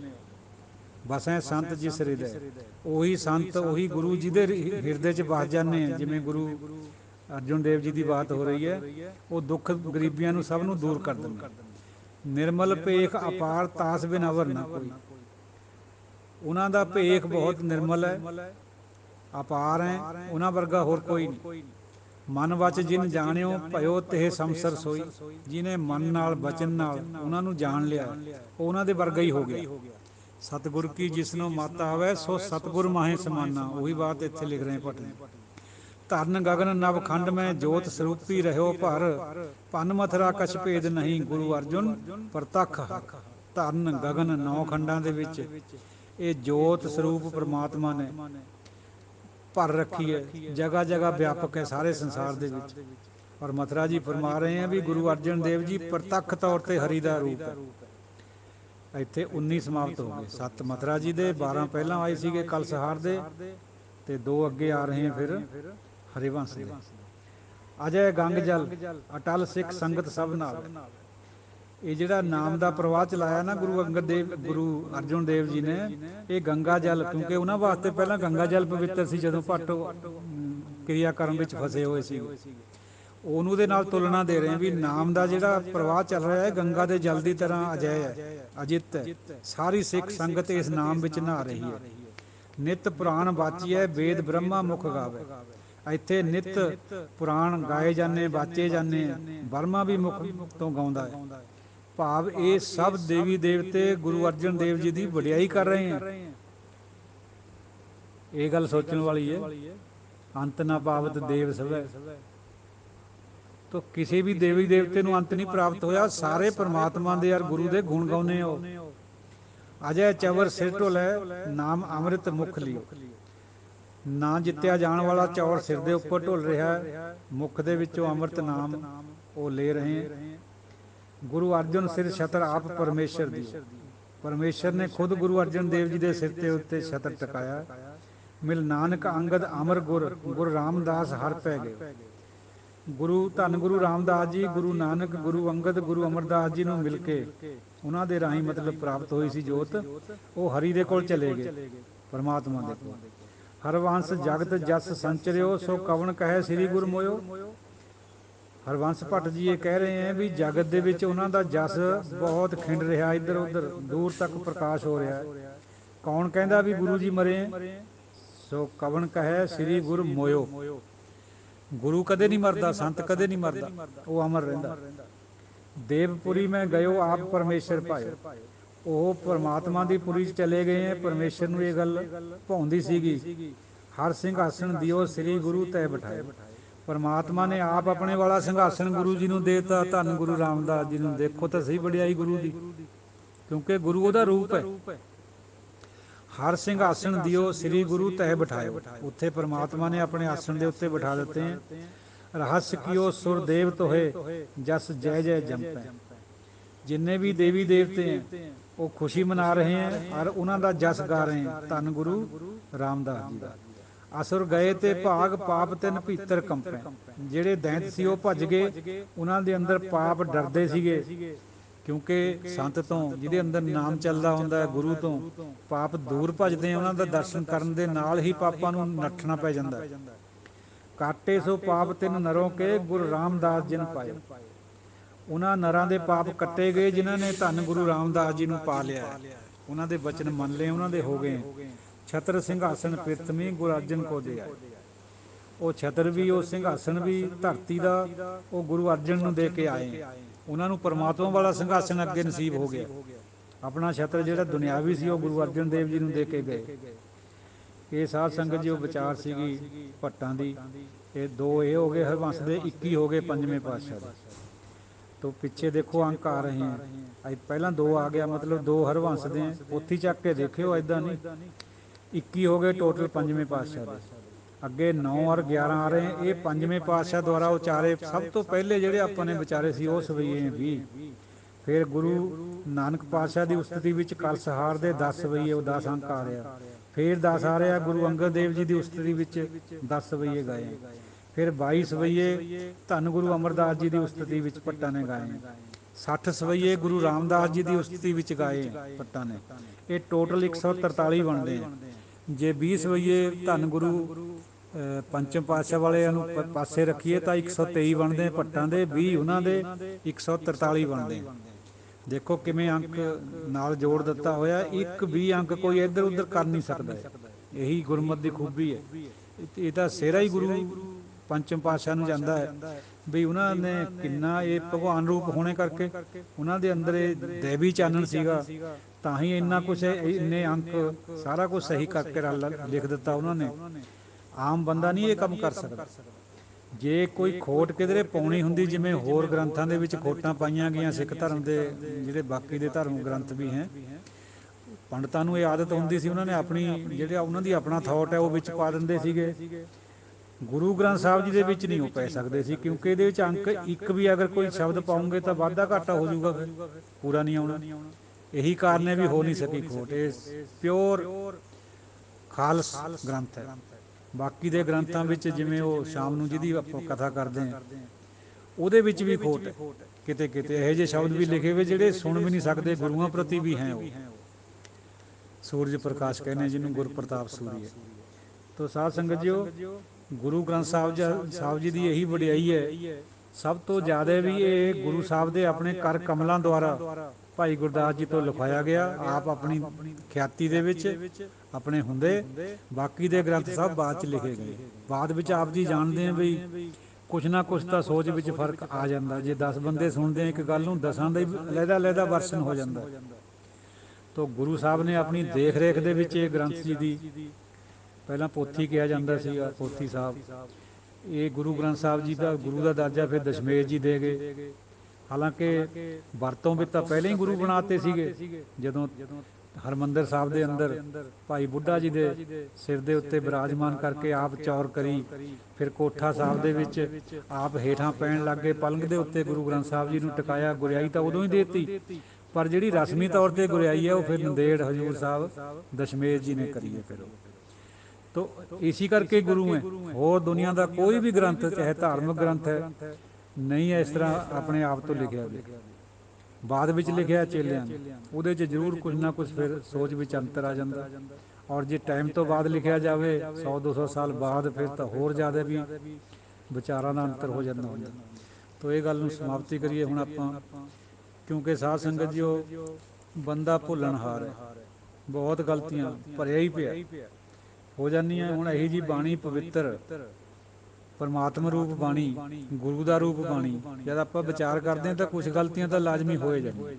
ਬਸੈ ਸੰਤ ਜਿਸ ਹਿਰਦੈ, ਉਹੀ ਸੰਤ ਉਹੀ ਗੁਰੂ ਜਿਹਦੇ ਹਿਰਦੇ 'ਚ ਵਸ ਜਾਂਦੇ ਆ। ਜਿਵੇਂ ਗੁਰੂ ਅਰਜਨ ਦੇਵ ਜੀ ਦੀ ਬਾਤ ਹੋ ਰਹੀ ਹੈ, ਉਹ ਦੁੱਖ ਗਰੀਬੀਆਂ ਨੂੰ ਸਭ ਨੂੰ ਦੂਰ ਕਰ ਦਿੰਦੇ। ਨਿਰਮਲ ਭੇਖ ਅਪਾਰ ਤਾਸ ਬਿਨ ਅਵਰ ਨਾ ਕੋਈ। ਉਹਨਾਂ ਦਾ ਭੇਖ ਬਹੁਤ ਨਿਰਮਲ ਹੈ, ਅਪਾਰ ਹੈ, ਉਹਨਾਂ ਵਰਗਾ ਹੋਰ ਕੋਈ ਨਹੀਂ। ਮਨ ਵਚ ਜਿਨ ਜਾਣਿਓ ਭਇਓ ਤੇ ਸੰਸਰ ਸੋਈ। ਜਿਹਨੇ ਮਨ ਨਾਲ ਵਚਨ ਨਾਲ ਉਹਨਾਂ ਨੂੰ ਜਾਣ ਲਿਆ, ਉਹ ਉਹਨਾਂ ਦੇ ਵਰਗਾ ਹੀ ਹੋ ਗਿਆ। ਸਤਿਗੁਰ ਕੀ ਜਿਸਨੂੰ ਮਤ ਆਵੇ ਸੋ ਸਤਿਗੁਰ ਮਾਹੇ ਸਮਾਨਾ। ਉਹੀ ਬਾਤ ਇੱਥੇ ਲਿਖ ਰਹੇ ਭੱਟ ਜੀ। ਧਰਨ ਗਗਨ ਨਵ ਖੰਡ ਮੈਂ ਜੋਤ ਸਰੂਪੀ ਰਹਿਓ ਭਰ। ਭੰਨ ਮਥਰਾ ਕਛ ਭੇਦ ਨਹੀਂ ਗੁਰੂ ਅਰਜੁਨ ਪ੍ਰਤੱਖ। ਧਰਨ ਗਗਨ 9 ਖੰਡਾਂ ਦੇ ਵਿੱਚ ਇਹ ਜੋਤ ਸਰੂਪ ਪਰਮਾਤਮਾ ਨੇ ਭਰ ਰੱਖੀ ਹੈ, ਜਗ੍ਹਾ ਜਗ੍ਹਾ ਵਿਆਪਕ ਹੈ ਸਾਰੇ ਸੰਸਾਰ ਦੇ ਵਿੱਚ। ਔਰ ਮਥੁਰਾ ਜੀ ਫਰਮਾ ਰਹੇ हैं ਵੀ ਗੁਰੂ ਅਰਜਨ ਦੇਵ ਜੀ ਪ੍ਰਤੱਖ ਤੌਰ 'ਤੇ ਹਰੀ ਦਾ ਰੂਪ ਹੈ। ਇੱਥੇ 19 ਸਮਾਪਤ ਹੋ ਗਏ। 7 ਮਥੁਰਾ ਜੀ ਦੇ, 12 ਪਹਿਲਾਂ ਆਏ ਸੀਗੇ ਕਲਸਹਾਰ ਦੇ, ਤੇ 2 ਅੱਗੇ ਆ ਰਹੇ ਫਿਰ ਹਰਿਵੰਸ ਦੇ। ਅਜੈ ਗੰਗ ਜਲ ਅਟਲ ਸਿੱਖ ਸੰਗਤ ਸਭ ਨਾਲ। ਇਹ ਜਿਹੜਾ ਨਾਮ ਦਾ ਪ੍ਰਵਾਹ ਚਲਾਇਆ ਨਾ ਗੁਰੂ ਅੰਗਦ ਦੇਵ, ਗੁਰੂ ਅਰਜਨ ਦੇਵ ਜੀ ਨੇ, ਇਹ ਗੰਗਾ ਜਲ, ਕਿਉਂਕਿ ਉਹਨਾਂ ਵਾਸਤੇ ਪਹਿਲਾਂ ਗੰਗਾ ਜਲ ਪਵਿੱਤਰ ਸੀ। ਜਦੋਂ ਭੱਟ ਕਿਰਿਆ ਕਰਨ ਵਿੱਚ ਫਸੇ ਹੋਏ ਸੀ, ਉਹਨੂੰ ਦੇ ਨਾਲ ਤੁਲਨਾ ਦੇ ਰਹੇ ਵੀ ਨਾਮ ਦਾ ਜਿਹੜਾ ਪ੍ਰਵਾਹ ਚੱਲ ਰਿਹਾ ਹੈ ਗੰਗਾ ਦੇ ਜਲ ਦੀ ਤਰ੍ਹਾਂ ਅਜੈ ਹੈ, ਅਜਿੱਤ ਹੈ। ਸਾਰੀ ਸਿੱਖ ਸੰਗਤ ਇਸ ਨਾਮ ਵਿੱਚ ਨਹਾ ਰਹੀ ਹੈ। ਨਿਤ ਪੁਰਾਣ ਵਾਚੀਐ ਵੇਦ ਬ੍ਰਹਮਾ ਮੁਖ ਗਾਵੇ। ਇੱਥੇ ਨਿਤ ਪੁਰਾਣ ਗਾਏ ਜਾਂਦੇ, ਵਾਚੇ ਜਾਂਦੇ, ਬਰਮਾ ਵੀ ਮੁਖ ਤੋਂ ਗਾਉਂਦਾ ਹੈ। ਭਾਵ ਇਹ ਸਭ ਦੇਵੀ ਦੇਵਤੇ ਗੁਰੂ ਅਰਜਨ ਦੇਵ ਜੀ ਦੀ ਵਡਿਆਈ ਕਰ ਰਹੇ ਹਨ। ਇਹ ਗੱਲ ਸੋਚਣ ਵਾਲੀ ਹੈ। ਅੰਤ ਨਾ ਪਾਵਤ ਦੇਵ ਸਭੈ। ਤੋ ਕਿਸੇ ਵੀ ਦੇਵੀ ਦੇਵਤੇ ਨੂੰ ਅੰਤ ਨਹੀਂ ਪ੍ਰਾਪਤ ਹੋਇਆ। ਸਾਰੇ ਪਰਮਾਤਮਾ ਦੇ ਔਰ ਗੁਰੂ ਦੇ ਗੁਣ ਗਾਉਂਦੇ ਹੋ। ਅਜੈ ਚਵਰ ਸਿਰ ਢੋਲੈ ਨਾਮ ਅੰਮ੍ਰਿਤ ਮੁਖ ਲਿਓ। ਨਾ ਜਿੱਤਿਆ ਜਾਣ ਵਾਲਾ ਚੌਰ ਸਿਰ ਦੇ ਉੱਪਰ ਢੁੱਲ ਰਿਹਾ ਹੈ, ਮੁਖ ਦੇ ਵਿੱਚੋਂ ਅੰਮ੍ਰਿਤ ਨਾਮ ਉਹ ਲੈ ਰਹੇ ਹੈ। ਗੁਰੂ ਅਰਜਨ ਸਿਰ ਛਤਰ ਆਪ ਪਰਮੇਸ਼ਰ ਦੀ। ਪਰਮੇਸ਼ਰ ਨੇ ਖੁਦ ਗੁਰੂ ਅਰਜਨ ਦੇਵ ਜੀ ਦੇ ਸਿਰ ਦੇ ਉੱਤੇ ਛਤਰ ਟਿਕਾਇਆ। ਮਿਲ ਨਾਨਕ ਅੰਗਦ ਅਮਰ ਗੁਰ ਗੁਰੂ ਰਾਮਦਾਸ ਹਰ ਪੈ ਗਏ। ਗੁਰੂ ਧੰਨ ਗੁਰੂ ਰਾਮਦਾਸ ਜੀ, ਗੁਰੂ ਨਾਨਕ, ਗੁਰੂ ਅੰਗਦ, ਗੁਰੂ ਅਮਰਦਾਸ ਜੀ ਨੂੰ ਮਿਲ ਕੇ ਉਹਨਾਂ ਦੇ ਰਾਹੀਂ ਮਤਲਬ ਪ੍ਰਾਪਤ ਹੋਈ ਸੀ ਜੋਤ, ਉਹ ਹਰੀ ਦੇ ਕੋਲ ਚਲੇ ਗਏ, ਪਰਮਾਤਮਾ ਦੇ ਕੋਲ। ਹਰਵੰਸ ਜਗਤ ਜਸ ਸੰਚਰਿਓ ਸੋ ਕਵਣ ਕਹੈ ਸ੍ਰੀ ਗੁਰ ਮੋਇਓ। ਹਰਵੰਸ ਭੱਟ ਜੀ ਇਹ ਕਹਿ ਰਹੇ ਹੈ ਵੀ ਜਗਤ ਦੇ ਵਿੱਚ ਉਹਨਾਂ ਦਾ ਜਸ ਬਹੁਤ ਖਿੰਡ ਰਿਹਾ, ਇੱਧਰ ਉੱਧਰ ਦੂਰ ਤੱਕ ਪ੍ਰਕਾਸ਼ ਹੋ ਰਿਹਾ। ਕੌਣ ਕਹਿੰਦਾ ਵੀ ਗੁਰੂ ਜੀ ਮਰੇ? ਸੋ ਕਵਣ ਕਹੈ ਸ੍ਰੀ ਗੁਰ ਮੋਇਓ। ਗੁਰੂ ਕਦੇ ਨਹੀਂ ਮਰਦਾ, ਸੰਤ ਕਦੇ ਨਹੀਂ ਮਰਦਾ, ਉਹ ਅਮਰ ਰਹਿੰਦਾ। ਦੇਵਪੁਰੀ ਮੈਂ ਗਇਓ ਆਪ ਪਰਮੇਸ਼ਰ ਪਾਇਓ। ਉਹ ਪਰਮਾਤਮਾ ਦੀ ਪੁਰੀ 'ਚ ਚਲੇ ਗਏ ਹੈ। ਪਰਮੇਸ਼ਰ ਨੂੰ ਇਹ ਗੱਲ ਭਾਉਂਦੀ ਸੀਗੀ। ਹਰ ਸਿੰਘਾਸਣ ਦਿਓ ਸ੍ਰੀ ਗੁਰੂ ਤੈ ਬਿਠਾਏ। ਪਰਮਾਤਮਾ ਨੇ ਆਪ ਆਪਣੇ ਵਾਲਾ ਸਿੰਘਾਸਣ ਗੁਰੂ ਜੀ ਨੂੰ ਦੇ ਦਿੱਤਾ। ਧੰਨ ਗੁਰੂ ਰਾਮਦਾਸ ਜੀ ਨੂੰ ਦੇਖੋ ਤਾਂ ਸਹੀ ਵਡਿਆਈ ਗੁਰੂ ਦੀ, ਕਿਉਂਕਿ ਗੁਰੂ ਉਹਦਾ ਰੂਪ ਹੈ। ਹਰ ਸਿੰਘਾਸਣ ਦਿਓ ਸ੍ਰੀ ਗੁਰੂ ਤੈ ਬਿਠਾਇਓ। ਉੱਥੇ ਪਰਮਾਤਮਾ ਨੇ ਆਪਣੇ ਆਸਣ ਦੇ ਉੱਤੇ ਬਿਠਾ ਦਿੱਤੇ ਹੈ। ਰਹੱਸ ਕੀਓ ਸੁਰ ਦੇਵ ਤੋਹੇ ਜਸ ਜੈ ਜੈ ਜੰਪੈ। ਜਿੰਨੇ ਵੀ ਦੇਵੀ ਦੇਵਤੇ ਹੈ ਉਹ ਖੁਸ਼ੀ ਮਨਾ ਰਹੇ ਹੈ ਔਰ ਉਹਨਾਂ ਦਾ ਜਸ ਗਾ ਰਹੇ ਹੈ, ਧੰਨ ਗੁਰੂ ਰਾਮਦਾਸ ਜੀ ਦਾ। ਅਸੁਰ ਗਏ ਤੇ ਭਾਗ ਪਾਪ ਤਿਨ ਭੀਤਰ ਕੰਪੈ। ਜਿਹੜੇ ਦੈਂਤ ਸੀ ਉਹ ਭੱਜ ਗਏ, ਉਹਨਾਂ ਦੇ ਅੰਦਰ ਪਾਪ ਡਰਦੇ ਸੀਗੇ, ਕਿਉਂਕਿ ਸੰਤ ਤੋਂ ਜਿਹਦੇ ਅੰਦਰ ਨਾਮ ਚੱਲਦਾ ਹੁੰਦਾ ਹੈ, ਗੁਰੂ ਤੋਂ ਪਾਪ ਦੂਰ ਭੱਜਦੇ ਆ। ਉਹਨਾਂ ਦਾ ਦਰਸ਼ਨ ਕਰਨ ਦੇ ਨਾਲ ਹੀ ਪਾਪਾਂ ਨੂੰ ਨੱਠਣਾ ਪੈ ਜਾਂਦਾ। ਕਾਟੇ ਸੋ ਪਾਪ ਤਿਨ ਨਰੋਂ ਕੇ ਗੁਰੂ ਰਾਮਦਾਸ ਜਿਨ ਪਾਏ। ਉਹਨਾਂ ਨਰਾਂ ਦੇ ਪਾਪ ਕੱਟੇ ਗਏ ਜਿਨ੍ਹਾਂ ਨੇ ਧੰਨ ਗੁਰੂ ਰਾਮਦਾਸ ਜੀ ਨੂੰ ਪਾ ਲਿਆ, ਉਹਨਾਂ ਦੇ ਬਚਨ ਮੰਨ ਲਏ, ਉਹਨਾਂ ਦੇ ਹੋ ਗਏ। ਛਤਰ ਸਿੰਘਾਸਨ ਪ੍ਰਿਥਵੀ ਗੁਰੂ ਅਰਜਨ ਕੋ ਦੇ ਆਏ। ਉਹ ਛਤਰ ਵੀ, ਉਹ ਸਿੰਘਾਸਨ ਵੀ ਧਰਤੀ ਦਾ ਉਹ ਗੁਰੂ ਅਰਜਨ ਨੂੰ ਦੇ ਕੇ ਆਏ। ਉਹਨਾਂ ਨੂੰ ਪਰਮਾਤਮਾ ਵਾਲਾ ਸਿੰਘਾਸਨ ਅੱਗੇ ਨਸੀਬ ਹੋ ਗਿਆ। ਆਪਣਾ ਛਤਰ ਜਿਹੜਾ ਦੁਨਿਆਵੀ ਸੀ ਉਹ ਗੁਰੂ ਅਰਜਨ ਦੇਵ ਜੀ ਨੂੰ ਦੇ ਕੇ ਗਏ। ਇਹ ਸਾਧ ਸੰਗਤ ਜੀ ਉਹ ਵਿਚਾਰ ਸੀਗੀ ਭੱਟਾਂ ਦੀ। ਇਹ ਦੋ ਇਹ ਹੋ ਗਏ ਹਰਬੰਸ ਦੇ, 21 ਹੋ ਗਏ ਪੰਜਵੇਂ ਪਾਤਸ਼ਾਹ ਦੇ। तो पिछे देखो अंक आ रहे हैं, अज पहला दो आ गया, मतलब दो हरबंस दे पोथी चक के देखियो, इदा नहीं 21 हो गए टोटल पंजवें पातशाह दे। अगे 9 और 11 आ रहे हैं, ये पंजवें पातशाह द्वारा उचारे सब तो पहले ਜਿਹੜੇ ਆਪਾਂ ਨੇ ਵਿਚਾਰੇ ਸੀ ਉਹ ਸਵਈਏ 20। फिर गुरु नानक पातशाह की उस्तति विच कलसहार दे 10 सवईए, वो 10 अंक आ रहा। फिर 10 आ रहा गुरु अंगद देव जी की उस्तति विच 10 सवईए गाए। फिर 22 सवईए धन गुरु अमरदास जी की उस्तति विच भट्टां ने गाए। 60 सवईए गुरु रामदास जी की उस्तति विच गाए भट्टां ने। ये टोटल 143 बनते हैं। जे 20 सवईए धन गुरु पंचम पातशाह वाले पासे रखीए तो 123 बनते हैं भट्टां दे, 20 उन्होंने 143 बनते हैं। देखो किमें अंक नाल जोड़ दिता होया, एक भी अंक कोई इधर उधर कर नहीं सकता। यही गुरमत की खूबी है। ये तो सेरा ही गुरु पंचम पातशाह नूं जांदा है भी उन्होंने किन्ना ये भगवान रूप होने करके उन्होंने अंदर दैवी चानन सीगा, तां ही इन्ना कुछ इन्ने अंक सारा कुछ सही करके लिख दिता उन्होंने। आम बंदा नहीं ये काम कर सकता। जे कोई खोट किधरे पाउणी हुंदी, जिवें होर ग्रंथां दे विच खोटां पाईयां गईयां सिख धर्म दे जिहड़े बाकी दे धर्म ग्रंथ भी हैं, पंडितां नूं इह आदत हुंदी सी, उन्होंने अपनी जिहड़ा उन्हां दी अपना थॉट है वो विच पा दिंदे सीगे। गुरु ग्रंथ साहब जी दे विच नहीं वो पै सकदे सी, क्योंकि इहदे विच अंक एक भी अगर कोई शब्द पाओगे तो वाधा घाटा हो जाऊगा, फिर पूरा नहीं आउणा। यही कारण है भी हो नहीं सकी खोट। ये प्योर खालस ग्रंथ है। बाकी दे ग्रंथां विच जिवें वो शाम नूं जिहदी आपां कथा करदे हां ਉਹਦੇ ਵਿੱਚ भी खोट है, किते किते ਇਹੋ ਜਿਹੇ शब्द भी लिखे हुए ਜਿਹੜੇ सुन भी नहीं सकते, गुरुआं प्रति भी हैं। वो सूरज प्रकाश कहने जिन्होंने गुर प्रताप सूर्य। तो साध संगत जियो, गुरु ग्रंथ साहब जी की यही वडियाई है। सब तो ज़्यादा भी ये गुरु साहब के अपने कर कमलों द्वारा भाई गुरदास जी तो लिखवाया गया। आप अपनी ख्याति दे विच अपने हुंदे, बाकी दे ग्रंथ सब बाद च लिखे गए। बाद विच आप जी जानते हैं भी कुछ ना कुछ तो सोच विच फर्क आ जाता। जे 10 बंदे सुनते हैं एक गल नूं, 10 का ही अलहदा वर्सन हो जाता। तो गुरु साहब ने अपनी देख रेख दे विच ये ग्रंथ जी की पहला पोथी कहा जाता सीगा, पोथी साहब। ये गुरु ग्रंथ साहब जी का गुरु का दर्जा फिर दशमेश जी दे गए। हालांकि वरतों भी तो पहले ही गुरु बनाते सीगे। जदों हरमंदर साहब के अंदर भाई बुढ़ा जी के सिर के उत्ते विराजमान करके आप चौर करी, फिर कोठा साहब दे विच आप हेठां पैण लग गए, पलंग के उत्ते गुरु ग्रंथ साहब जी नूं टकाया। गुरियाई तो उदों ही देती, पर जिहड़ी रस्मी तौर पर गुरियाई है वो फिर नंदेड़ हजूर साहब दशमेश जी ने करी है। फिर तो इसी करके गुरु हैं। होर दुनिया का कोई भी ग्रंथ चाहे धार्मिक ग्रंथ है नहीं है इस तरह अपने आप तो लिखा गया। बाद विच लिखिया चेलियां उहदे च जरूर कुछ ना कुछ फिर सोच विच अंतर आ जाता। और जे टाइम तो बाद लिखिया जाए 100-200 साल बाद, फिर तो होर ज़्यादा भी विचारां दा अंतर हो जाता होंदा। तो ये गल नूं समाप्ति करिए हुण आपां, क्योंकि साध संगत जी बंदा भुलणहार है, बहुत गलतियां भरिया ही पिया हो जानियां। हुण इही जी बाणी पवित्र परमात्मा रूप बाणी, गुरु का रूप बाणी, जब आप विचार करते हैं तो कुछ गलतियां तो लाजमी हो जाए।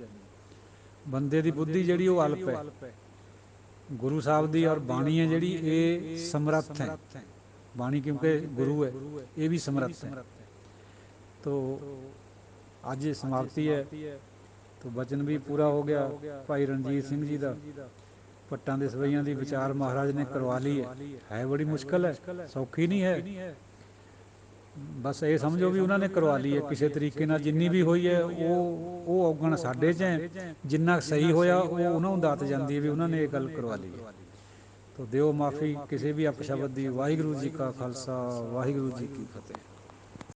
बंदे की बुद्धि जी अल्प है, गुरु साहब की और बाणी है जी ये समर्थ है। बाणी क्योंकि गुरु है, ये भी समर्थ है। तो अज समाप्ति है, तो वचन भी पूरा हो गया। भाई रणजीत सिंह जी का भट्टां दे सवैयां दी विचार महाराज ने करवा ली है बड़ी मुश्किल है, सौखी नहीं है। बस ये समझो भी उन्होंने करवा ली है किसी तरीके नाल, जिन्नी भी हुई है वो औगण साडे च है, जिन्ना सही होया वो उन्होंने दत जाती है भी उन्होंने ये गल करवा ली है। तो दिओ माफ़ी किसी भी अपशब्द की। वाहिगुरू जी का खालसा, वाहिगुरू जी की फतेह।